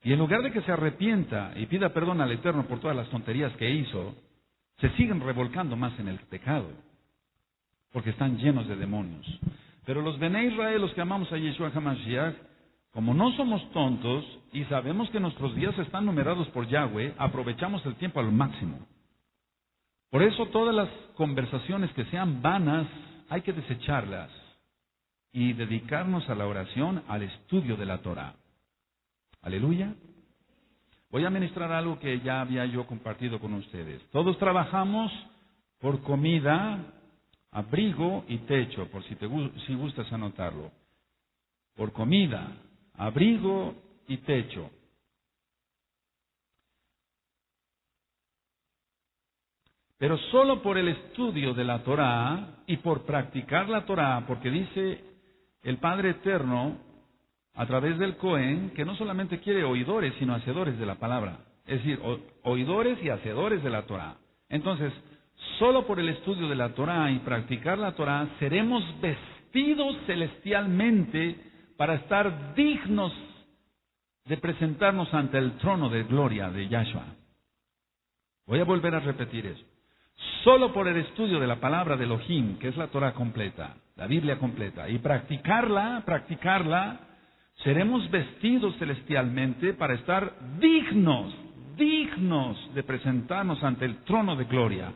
Y en lugar de que se arrepienta y pida perdón al Eterno por todas las tonterías que hizo, se siguen revolcando más en el pecado, porque están llenos de demonios. Pero los Bnei Israel, los que amamos a Yeshua HaMashiach, como no somos tontos y sabemos que nuestros días están numerados por Yahweh, aprovechamos el tiempo al máximo. Por eso todas las conversaciones que sean vanas hay que desecharlas y dedicarnos a la oración, al estudio de la Torah. Aleluya. Voy a ministrar algo que ya había yo compartido con ustedes. Todos trabajamos por comida, abrigo y techo, por si gustas anotarlo. Por comida, abrigo y techo. Pero solo por el estudio de la Torah y por practicar la Torah, porque dice el Padre Eterno a través del Cohen que no solamente quiere oidores, sino hacedores de la palabra. Es decir, oidores y hacedores de la Torah. Entonces, solo por el estudio de la Torah y practicar la Torah seremos vestidos vestidos celestialmente para estar dignos de presentarnos ante el trono de gloria de Yahshua. Voy a volver a repetir eso. Solo por el estudio de la palabra de Elohim, que es la Torah completa, la Biblia completa, y practicarla, seremos vestidos celestialmente para estar dignos de presentarnos ante el trono de gloria.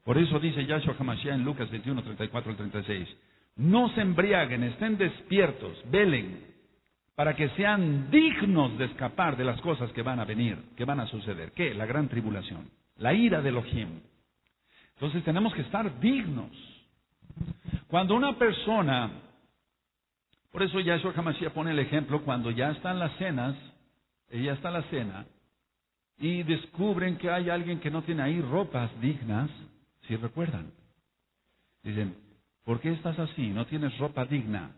Por eso dice Yahshua HaMashiach en Lucas 21, 34 al 36, no se embriaguen, estén despiertos, velen, para que sean dignos de escapar de las cosas que van a venir, que van a suceder. ¿Qué? La gran tribulación, la ira de Elohim. Entonces tenemos que estar dignos. Cuando una persona, por eso Yahshua HaMashiach pone el ejemplo, cuando ya están las cenas, ya está la cena, y descubren que hay alguien que no tiene ahí ropas dignas, si recuerdan. Dicen, ¿por qué estás así? No tienes ropa digna.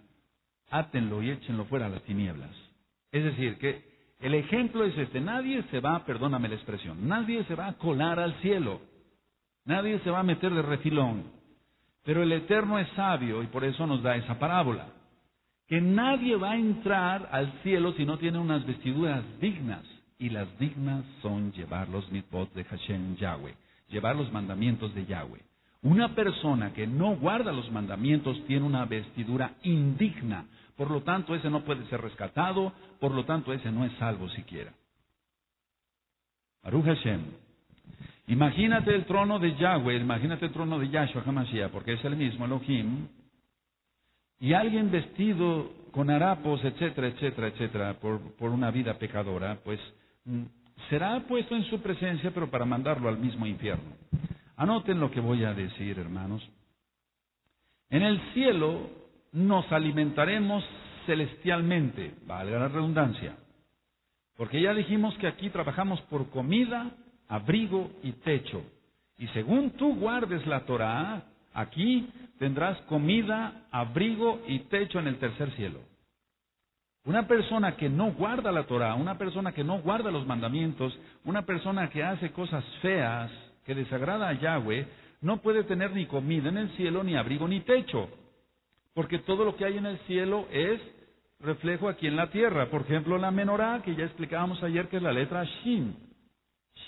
Átenlo y échenlo fuera a las tinieblas. Es decir, que el ejemplo es este. Nadie se va, perdóname la expresión, nadie se va a colar al cielo. Nadie se va a meter de refilón. Pero el Eterno es sabio y por eso nos da esa parábola. Que nadie va a entrar al cielo si no tiene unas vestiduras dignas. Y las dignas son llevar los mitzvot de Hashem Yahweh, llevar los mandamientos de Yahweh. Una persona que no guarda los mandamientos tiene una vestidura indigna. Por lo tanto, ese no puede ser rescatado, por lo tanto, ese no es salvo siquiera. Baruch Hashem. Imagínate el trono de Yahweh, imagínate el trono de Yahshua HaMashiach, porque es el mismo Elohim, y alguien vestido con harapos, etcétera, etcétera, etcétera, por una vida pecadora, pues será puesto en su presencia, pero para mandarlo al mismo infierno. Anoten lo que voy a decir, hermanos. En el cielo nos alimentaremos celestialmente, valga la redundancia, porque ya dijimos que aquí trabajamos por comida, abrigo y techo. Y según tú guardes la Torah, aquí tendrás comida, abrigo y techo en el tercer cielo. Una persona que no guarda la Torah, una persona que no guarda los mandamientos, una persona que hace cosas feas, que desagrada a Yahweh, no puede tener ni comida en el cielo, ni abrigo, ni techo. Porque todo lo que hay en el cielo es reflejo aquí en la tierra. Por ejemplo, la menorá, que ya explicábamos ayer, que es la letra Shin.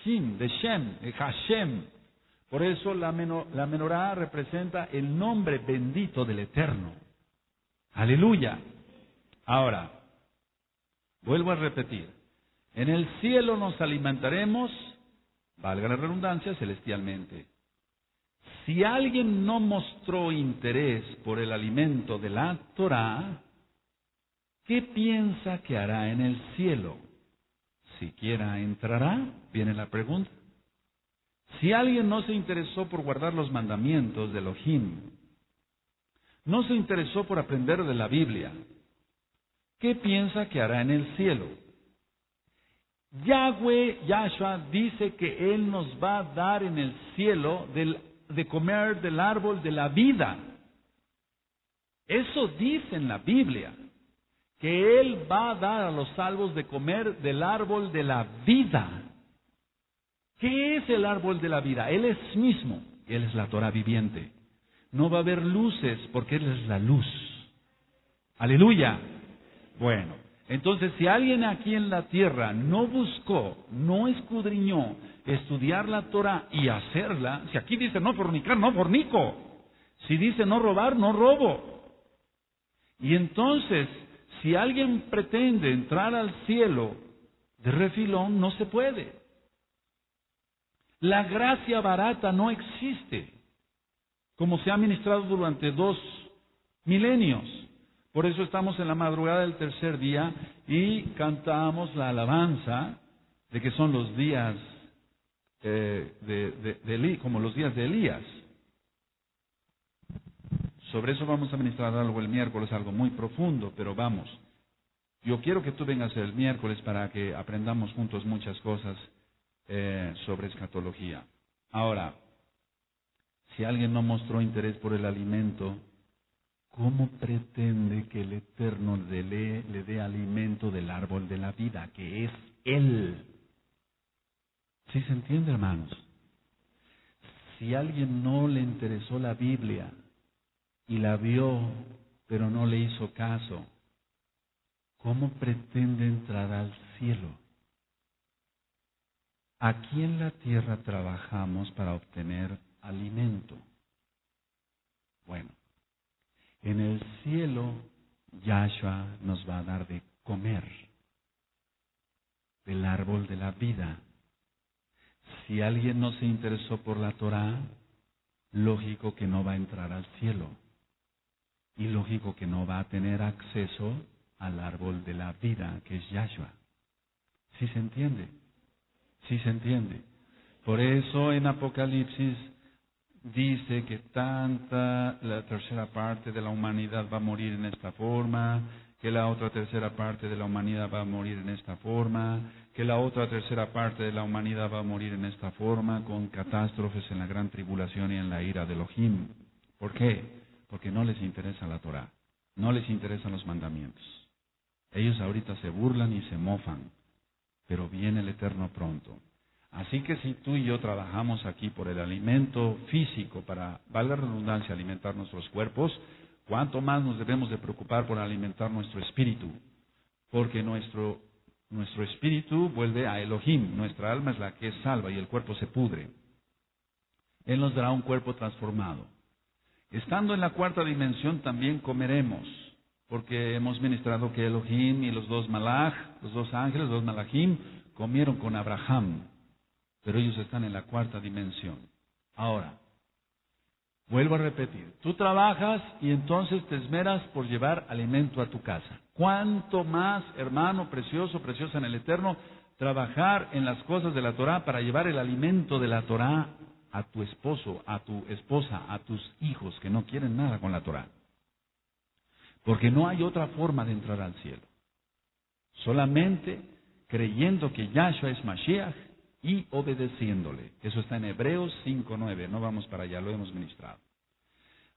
Shin, de Shem, de Hashem. Por eso la menorá representa el nombre bendito del Eterno. Aleluya. Ahora, vuelvo a repetir. En el cielo nos alimentaremos, valga la redundancia, celestialmente. Si alguien no mostró interés por el alimento de la Torah, ¿qué piensa que hará en el cielo? ¿Siquiera entrará? Viene la pregunta. Si alguien no se interesó por guardar los mandamientos de Elohim, no se interesó por aprender de la Biblia, ¿qué piensa que hará en el cielo? Yahweh, Yahshua, dice que Él nos va a dar en el cielo de comer del árbol de la vida. Eso dice en la Biblia, que Él va a dar a los salvos de comer del árbol de la vida. ¿Qué es el árbol de la vida? Él es mismo, Él es la Torah viviente. No va a haber luces porque Él es la luz. Aleluya. Bueno, entonces si alguien aquí en la tierra no buscó, no escudriñó, estudiar la Torah y hacerla, si aquí dice no fornicar, no fornico. Si dice no robar, no robo. Y entonces, si alguien pretende entrar al cielo de refilón, no se puede. La gracia barata no existe, como se ha ministrado durante 2 milenios. Por eso estamos en la madrugada del tercer día y cantamos la alabanza de que son los días como los días de Elías. Sobre eso vamos a ministrar algo el miércoles, algo muy profundo, pero vamos. Yo quiero que tú vengas el miércoles para que aprendamos juntos muchas cosas sobre escatología. Ahora, si alguien no mostró interés por el alimento, ¿cómo pretende que el Eterno le dé alimento del árbol de la vida, que es Él? ¿Sí se entiende, hermanos? Si a alguien no le interesó la Biblia y la vio pero no le hizo caso. ¿Cómo pretende entrar al cielo? Aquí en la tierra trabajamos para obtener alimento. Bueno, en el cielo Yahshua nos va a dar de comer del árbol de la vida. Si alguien no se interesó por la Torah, lógico que no va a entrar al cielo. Y lógico que no va a tener acceso al árbol de la vida, que es Yahshua. ¿Sí se entiende? ¿Sí se entiende? Por eso en Apocalipsis dice que la tercera parte de la humanidad va a morir en esta forma, que la otra tercera parte de la humanidad va a morir en esta forma, que la otra tercera parte de la humanidad va a morir en esta forma, con catástrofes en la gran tribulación y en la ira de Elohim. ¿Por qué? Porque no les interesa la Torah, no les interesan los mandamientos. Ellos ahorita se burlan y se mofan, pero viene el Eterno pronto. Así que si tú y yo trabajamos aquí por el alimento físico, para, valga la redundancia, alimentar nuestros cuerpos, ¿cuánto más nos debemos de preocupar por alimentar nuestro espíritu? Porque nuestro espíritu vuelve a Elohim, nuestra alma es la que es salva y el cuerpo se pudre. Él nos dará un cuerpo transformado. Estando en la cuarta dimensión también comeremos, porque hemos ministrado que Elohim y los dos malach, los dos ángeles, los dos malachim, comieron con Abraham, pero ellos están en la cuarta dimensión. Ahora, vuelvo a repetir, tú trabajas y entonces te esmeras por llevar alimento a tu casa. ¿Cuánto más, hermano precioso, preciosa en el Eterno, trabajar en las cosas de la Torah para llevar el alimento de la Torah a tu esposo, a tu esposa, a tus hijos que no quieren nada con la Torah? Porque no hay otra forma de entrar al cielo. Solamente creyendo que Yahshua es Mashiach y obedeciéndole. Eso está en Hebreos 5:9. No vamos para allá, lo hemos ministrado.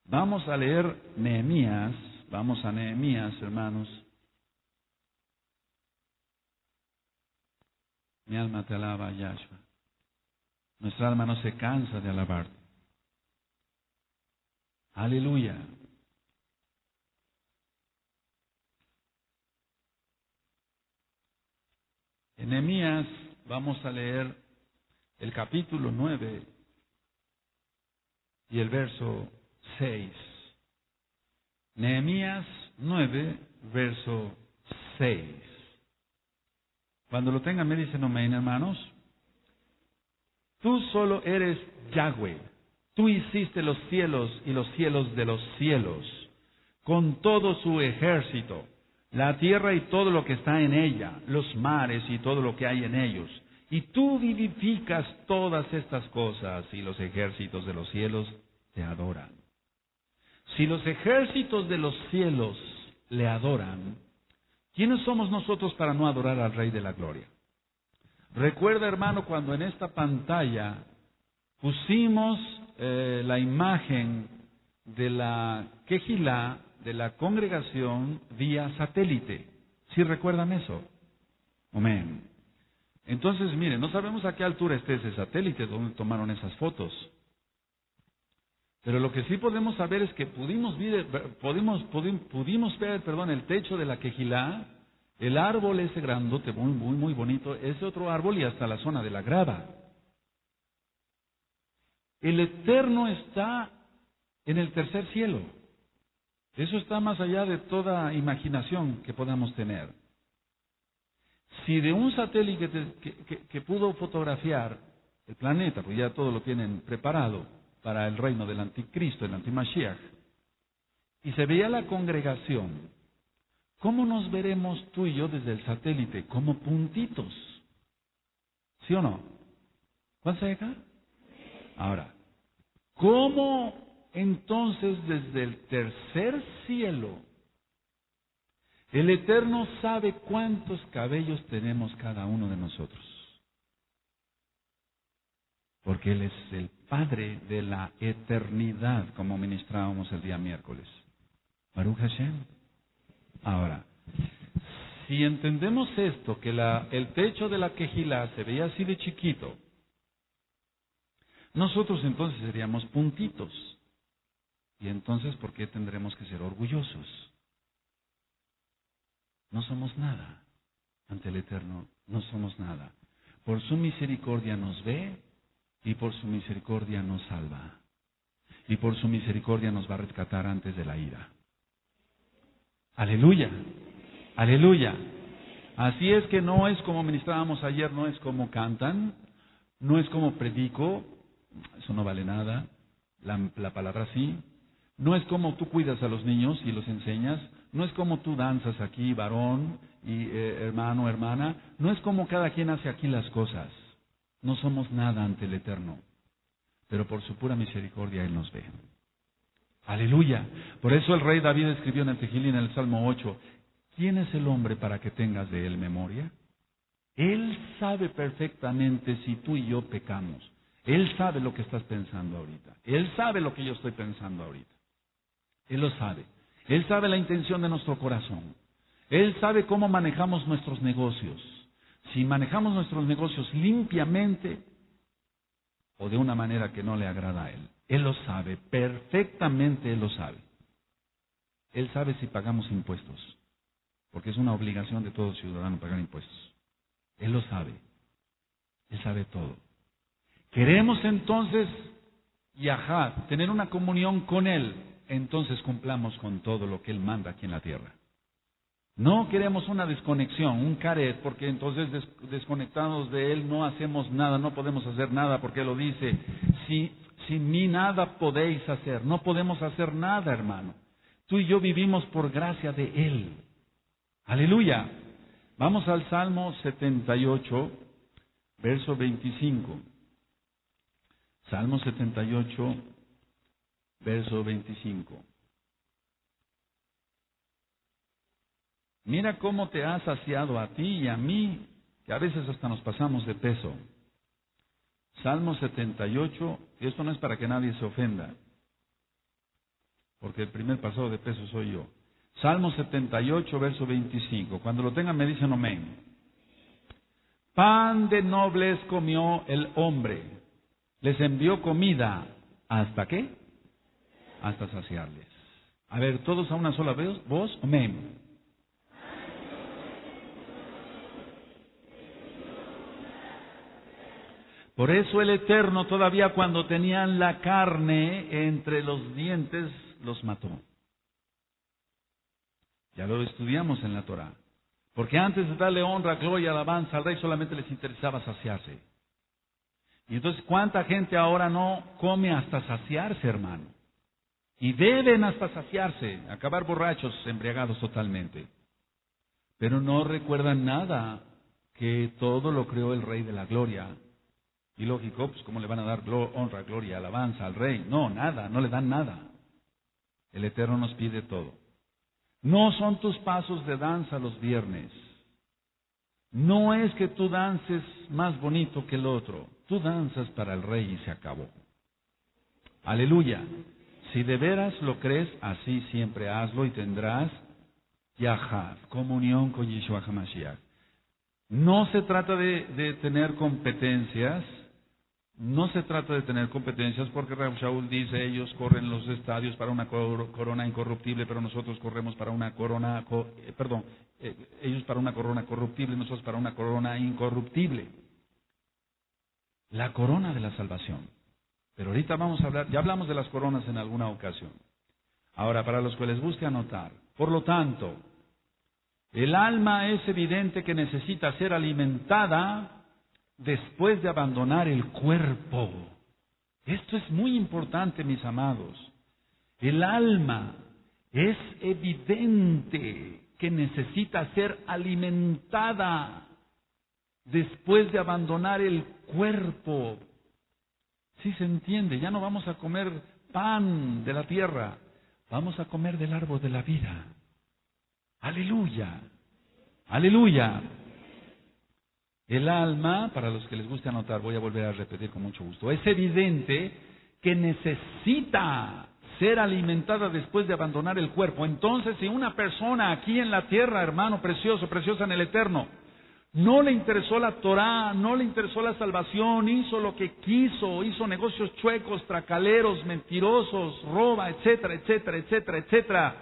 Vamos a leer Nehemías. Vamos a Nehemías, hermanos. Mi alma te alaba, Yahshua. Nuestra alma no se cansa de alabarte. Aleluya. En Nehemías vamos a leer el capítulo 9 y el verso 6. Nehemías 9, verso 6. Cuando lo tengan me dicen amén, hermanos. Tú solo eres Yahweh. Tú hiciste los cielos y los cielos de los cielos, con todo su ejército, la tierra y todo lo que está en ella, los mares y todo lo que hay en ellos. Y tú vivificas todas estas cosas, y los ejércitos de los cielos te adoran. Si los ejércitos de los cielos le adoran, ¿quiénes somos nosotros para no adorar al Rey de la Gloria? Recuerda, hermano, cuando en esta pantalla pusimos la imagen de la Kehilá, de la congregación vía satélite. ¿Sí recuerdan eso? Amén. Entonces, miren, no sabemos a qué altura esté ese satélite donde tomaron esas fotos. Pero lo que sí podemos saber es que pudimos ver, el techo de la Kehilá, el árbol ese grandote, muy bonito, ese otro árbol y hasta la zona de la grava. El Eterno está en el tercer cielo. Eso está más allá de toda imaginación que podamos tener. Si de un satélite que pudo fotografiar el planeta, pues ya todo lo tienen preparado para el reino del anticristo, el antimashiach, y se veía la congregación, ¿cómo nos veremos tú y yo desde el satélite? Como puntitos. ¿Sí o no? ¿Cuántos hay acá? Ahora, ¿cómo entonces desde el tercer cielo el Eterno sabe cuántos cabellos tenemos cada uno de nosotros? Porque Él es el Padre de la eternidad, como ministrábamos el día miércoles. Baruch Hashem. Ahora, si entendemos esto, que el techo de la Kehilá se veía así de chiquito, nosotros entonces seríamos puntitos. Y entonces, ¿por qué tendremos que ser orgullosos? No somos nada ante el Eterno, no somos nada. Por su misericordia nos ve y por su misericordia nos salva. Y por su misericordia nos va a rescatar antes de la ira. Aleluya, aleluya. Así es que no es como ministrábamos ayer, no es como cantan, no es como predico, eso no vale nada, la palabra sí. No es como tú cuidas a los niños y los enseñas, no es como tú danzas aquí, varón y hermano, hermana, no es como cada quien hace aquí las cosas. No somos nada ante el Eterno, pero por su pura misericordia Él nos ve. Aleluya. Por eso el rey David escribió en el Tejilín, en el Salmo 8, ¿quién es el hombre para que tengas de él memoria? Él sabe perfectamente si tú y yo pecamos. Él sabe lo que estás pensando ahorita. Él sabe lo que yo estoy pensando ahorita. Él lo sabe. Él sabe la intención de nuestro corazón. Él sabe cómo manejamos nuestros negocios. Si manejamos nuestros negocios limpiamente o de una manera que no le agrada a Él. Él lo sabe, perfectamente Él lo sabe. Él sabe si pagamos impuestos, porque es una obligación de todo ciudadano pagar impuestos. Él lo sabe. Él sabe todo. Queremos entonces, yahad, tener una comunión con Él, entonces cumplamos con todo lo que Él manda aquí en la tierra. No queremos una desconexión, un caret, porque entonces desconectados de Él no hacemos nada, no podemos hacer nada, porque Él lo dice, sin mí nada podéis hacer, no podemos hacer nada, hermano. Tú y yo vivimos por gracia de Él. Aleluya. Vamos al Salmo 78, verso 25. Salmo 78, verso 25. Mira cómo te ha saciado a ti y a mí, que a veces hasta nos pasamos de peso. Salmo 78, y esto no es para que nadie se ofenda, porque el primer pasado de peso soy yo. Salmo 78, verso 25. Cuando lo tengan me dicen amén. Pan de nobles comió el hombre, les envió comida, ¿hasta qué? Hasta saciarles. A ver, todos a una sola voz, amén. Por eso el Eterno todavía cuando tenían la carne entre los dientes, los mató. Ya lo estudiamos en la Torah. Porque antes de darle honra, gloria, alabanza al rey, solamente les interesaba saciarse. Y entonces, ¿cuánta gente ahora no come hasta saciarse, hermano? Y beben hasta saciarse, acabar borrachos, embriagados totalmente. Pero no recuerdan nada, que todo lo creó el Rey de la Gloria. Y lógico, pues ¿cómo le van a dar honra, gloria, alabanza al Rey? No, nada, no le dan nada. El Eterno nos pide todo. No son tus pasos de danza los viernes. No es que tú dances más bonito que el otro. Tú danzas para el Rey y se acabó. Aleluya. Si de veras lo crees, así siempre hazlo y tendrás yahad, comunión con Yeshua HaMashiach. No se trata de tener competencias. No se trata de tener competencias porque Rab Shaul dice, ellos corren los estadios para una corona incorruptible, pero nosotros corremos para una corona, ellos para una corona corruptible, nosotros para una corona incorruptible. La corona de la salvación. Pero ahorita vamos a hablar, ya hablamos de las coronas en alguna ocasión. Ahora, para los que les guste anotar, por lo tanto, el alma es evidente que necesita ser alimentada después de abandonar el cuerpo. Esto es muy importante, mis amados. El alma es evidente que necesita ser alimentada después de abandonar el cuerpo. Sí se entiende, ya no vamos a comer pan de la tierra, vamos a comer del árbol de la vida. Aleluya, aleluya. El alma, para los que les guste anotar, voy a volver a repetir con mucho gusto, es evidente que necesita ser alimentada después de abandonar el cuerpo. Entonces, si una persona aquí en la tierra, hermano precioso, preciosa en el Eterno, No le interesó la Torá, no le interesó la salvación, hizo lo que quiso, hizo negocios chuecos, tracaleros, mentirosos, roba, etcétera, etcétera, etcétera, etcétera.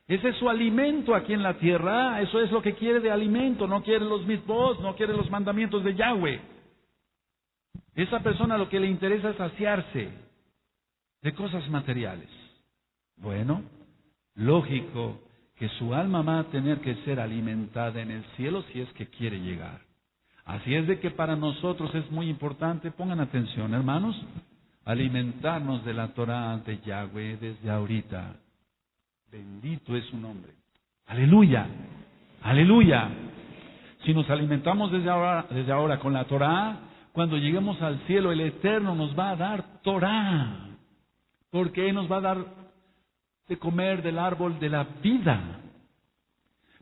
Ese es su alimento aquí en la tierra, eso es lo que quiere de alimento, no quiere los mitzvot, no quiere los mandamientos de Yahweh. Esa persona lo que le interesa es saciarse de cosas materiales. Bueno, lógico que su alma va a tener que ser alimentada en el cielo si es que quiere llegar. Así es de que para nosotros es muy importante, pongan atención hermanos, alimentarnos de la Torá de Yahweh desde ahorita. Bendito es su nombre. Aleluya, aleluya. Si nos alimentamos desde ahora con la Torá, cuando lleguemos al cielo el Eterno nos va a dar Torá, porque Él nos va a dar de comer del árbol de la vida.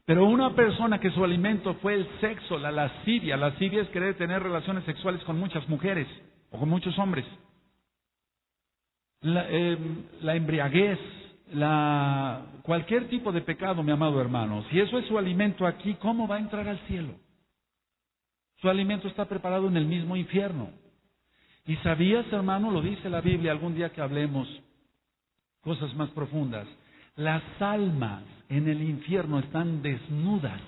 Pero una persona que su alimento fue el sexo, la lascivia es querer tener relaciones sexuales con muchas mujeres o con muchos hombres, la embriaguez, cualquier tipo de pecado, mi amado hermano. Si eso es su alimento aquí, ¿cómo va a entrar al cielo? Su alimento está preparado en el mismo infierno. ¿Y sabías, hermano? Lo dice la Biblia, algún día que hablemos cosas más profundas. Las almas en el infierno están desnudas.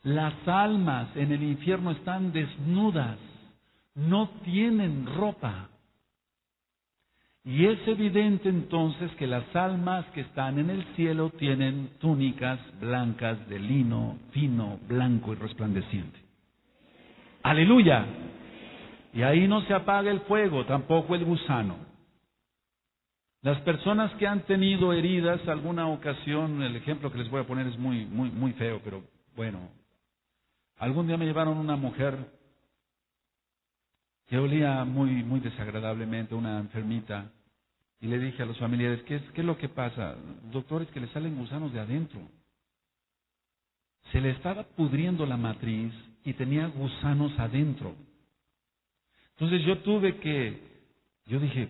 Las almas en el infierno están desnudas. No tienen ropa. Y es evidente entonces que las almas que están en el cielo tienen túnicas blancas de lino fino, blanco y resplandeciente. ¡Aleluya! Y ahí no se apaga el fuego, tampoco el gusano. Las personas que han tenido heridas alguna ocasión, el ejemplo que les voy a poner es muy feo, pero bueno. Algún día me llevaron una mujer que olía muy desagradablemente, una enfermita, y le dije a los familiares, ¿qué es lo que pasa? Doctor, es que le salen gusanos de adentro. Se le estaba pudriendo la matriz y tenía gusanos adentro. Entonces yo dije,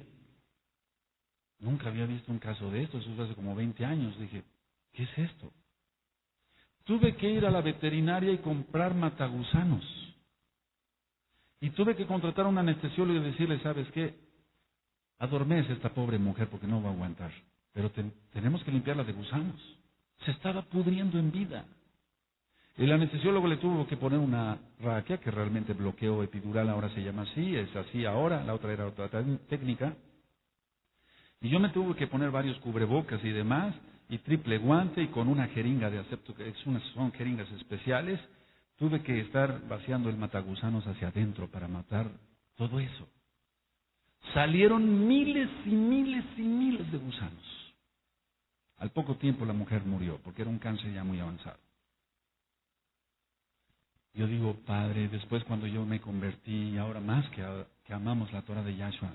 nunca había visto un caso de esto, eso fue hace como 20 años. Dije, ¿qué es esto? Tuve que ir a la veterinaria y comprar matagusanos. Y tuve que contratar a un anestesiólogo y decirle, ¿sabes qué? Adormece a esta pobre mujer porque no va a aguantar. Pero tenemos que limpiarla de gusanos. Se estaba pudriendo en vida. El anestesiólogo le tuvo que poner una raquia que realmente bloqueo epidural, ahora se llama así, es así ahora, la otra era otra técnica. Y yo me tuve que poner varios cubrebocas y demás, y triple guante, y con una jeringa de asepto, que son jeringas especiales, tuve que estar vaciando el matagusanos hacia adentro para matar todo eso. Salieron miles y miles y miles de gusanos. Al poco tiempo la mujer murió, porque era un cáncer ya muy avanzado. Yo digo, Padre, después cuando yo me convertí, y ahora más que amamos la Torah de Yahshua,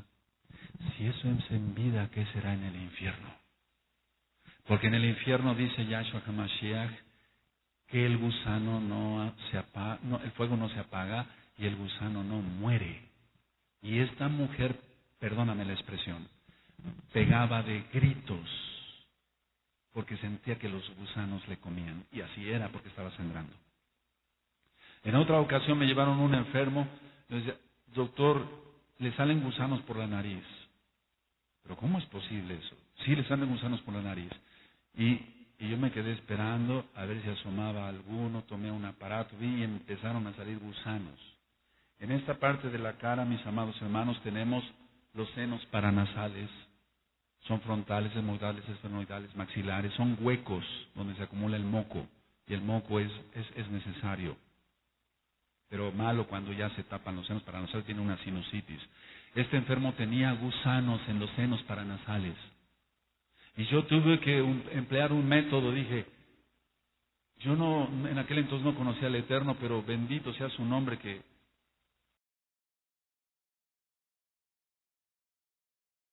si eso es en vida, ¿qué será en el infierno? Porque en el infierno dice Yahshua HaMashiach que el gusano el fuego no se apaga y el gusano no muere. Y esta mujer, perdóname la expresión, pegaba de gritos porque sentía que los gusanos le comían. Y así era porque estaba sangrando. En otra ocasión me llevaron un enfermo, y decía, doctor, le salen gusanos por la nariz. ¿Pero cómo es posible eso? Sí, le salen gusanos por la nariz. Y yo me quedé esperando a ver si asomaba alguno, tomé un aparato, vi y empezaron a salir gusanos. En esta parte de la cara, mis amados hermanos, tenemos los senos paranasales. Son frontales, hemoidales, esternioidales, maxilares. Son huecos donde se acumula el moco. Y el moco es necesario. Pero malo cuando ya se tapan los senos paranasales, tiene una sinusitis. Este enfermo tenía gusanos en los senos paranasales. Y yo tuve que emplear un método, dije, yo en aquel entonces no conocía al Eterno, pero bendito sea su nombre, que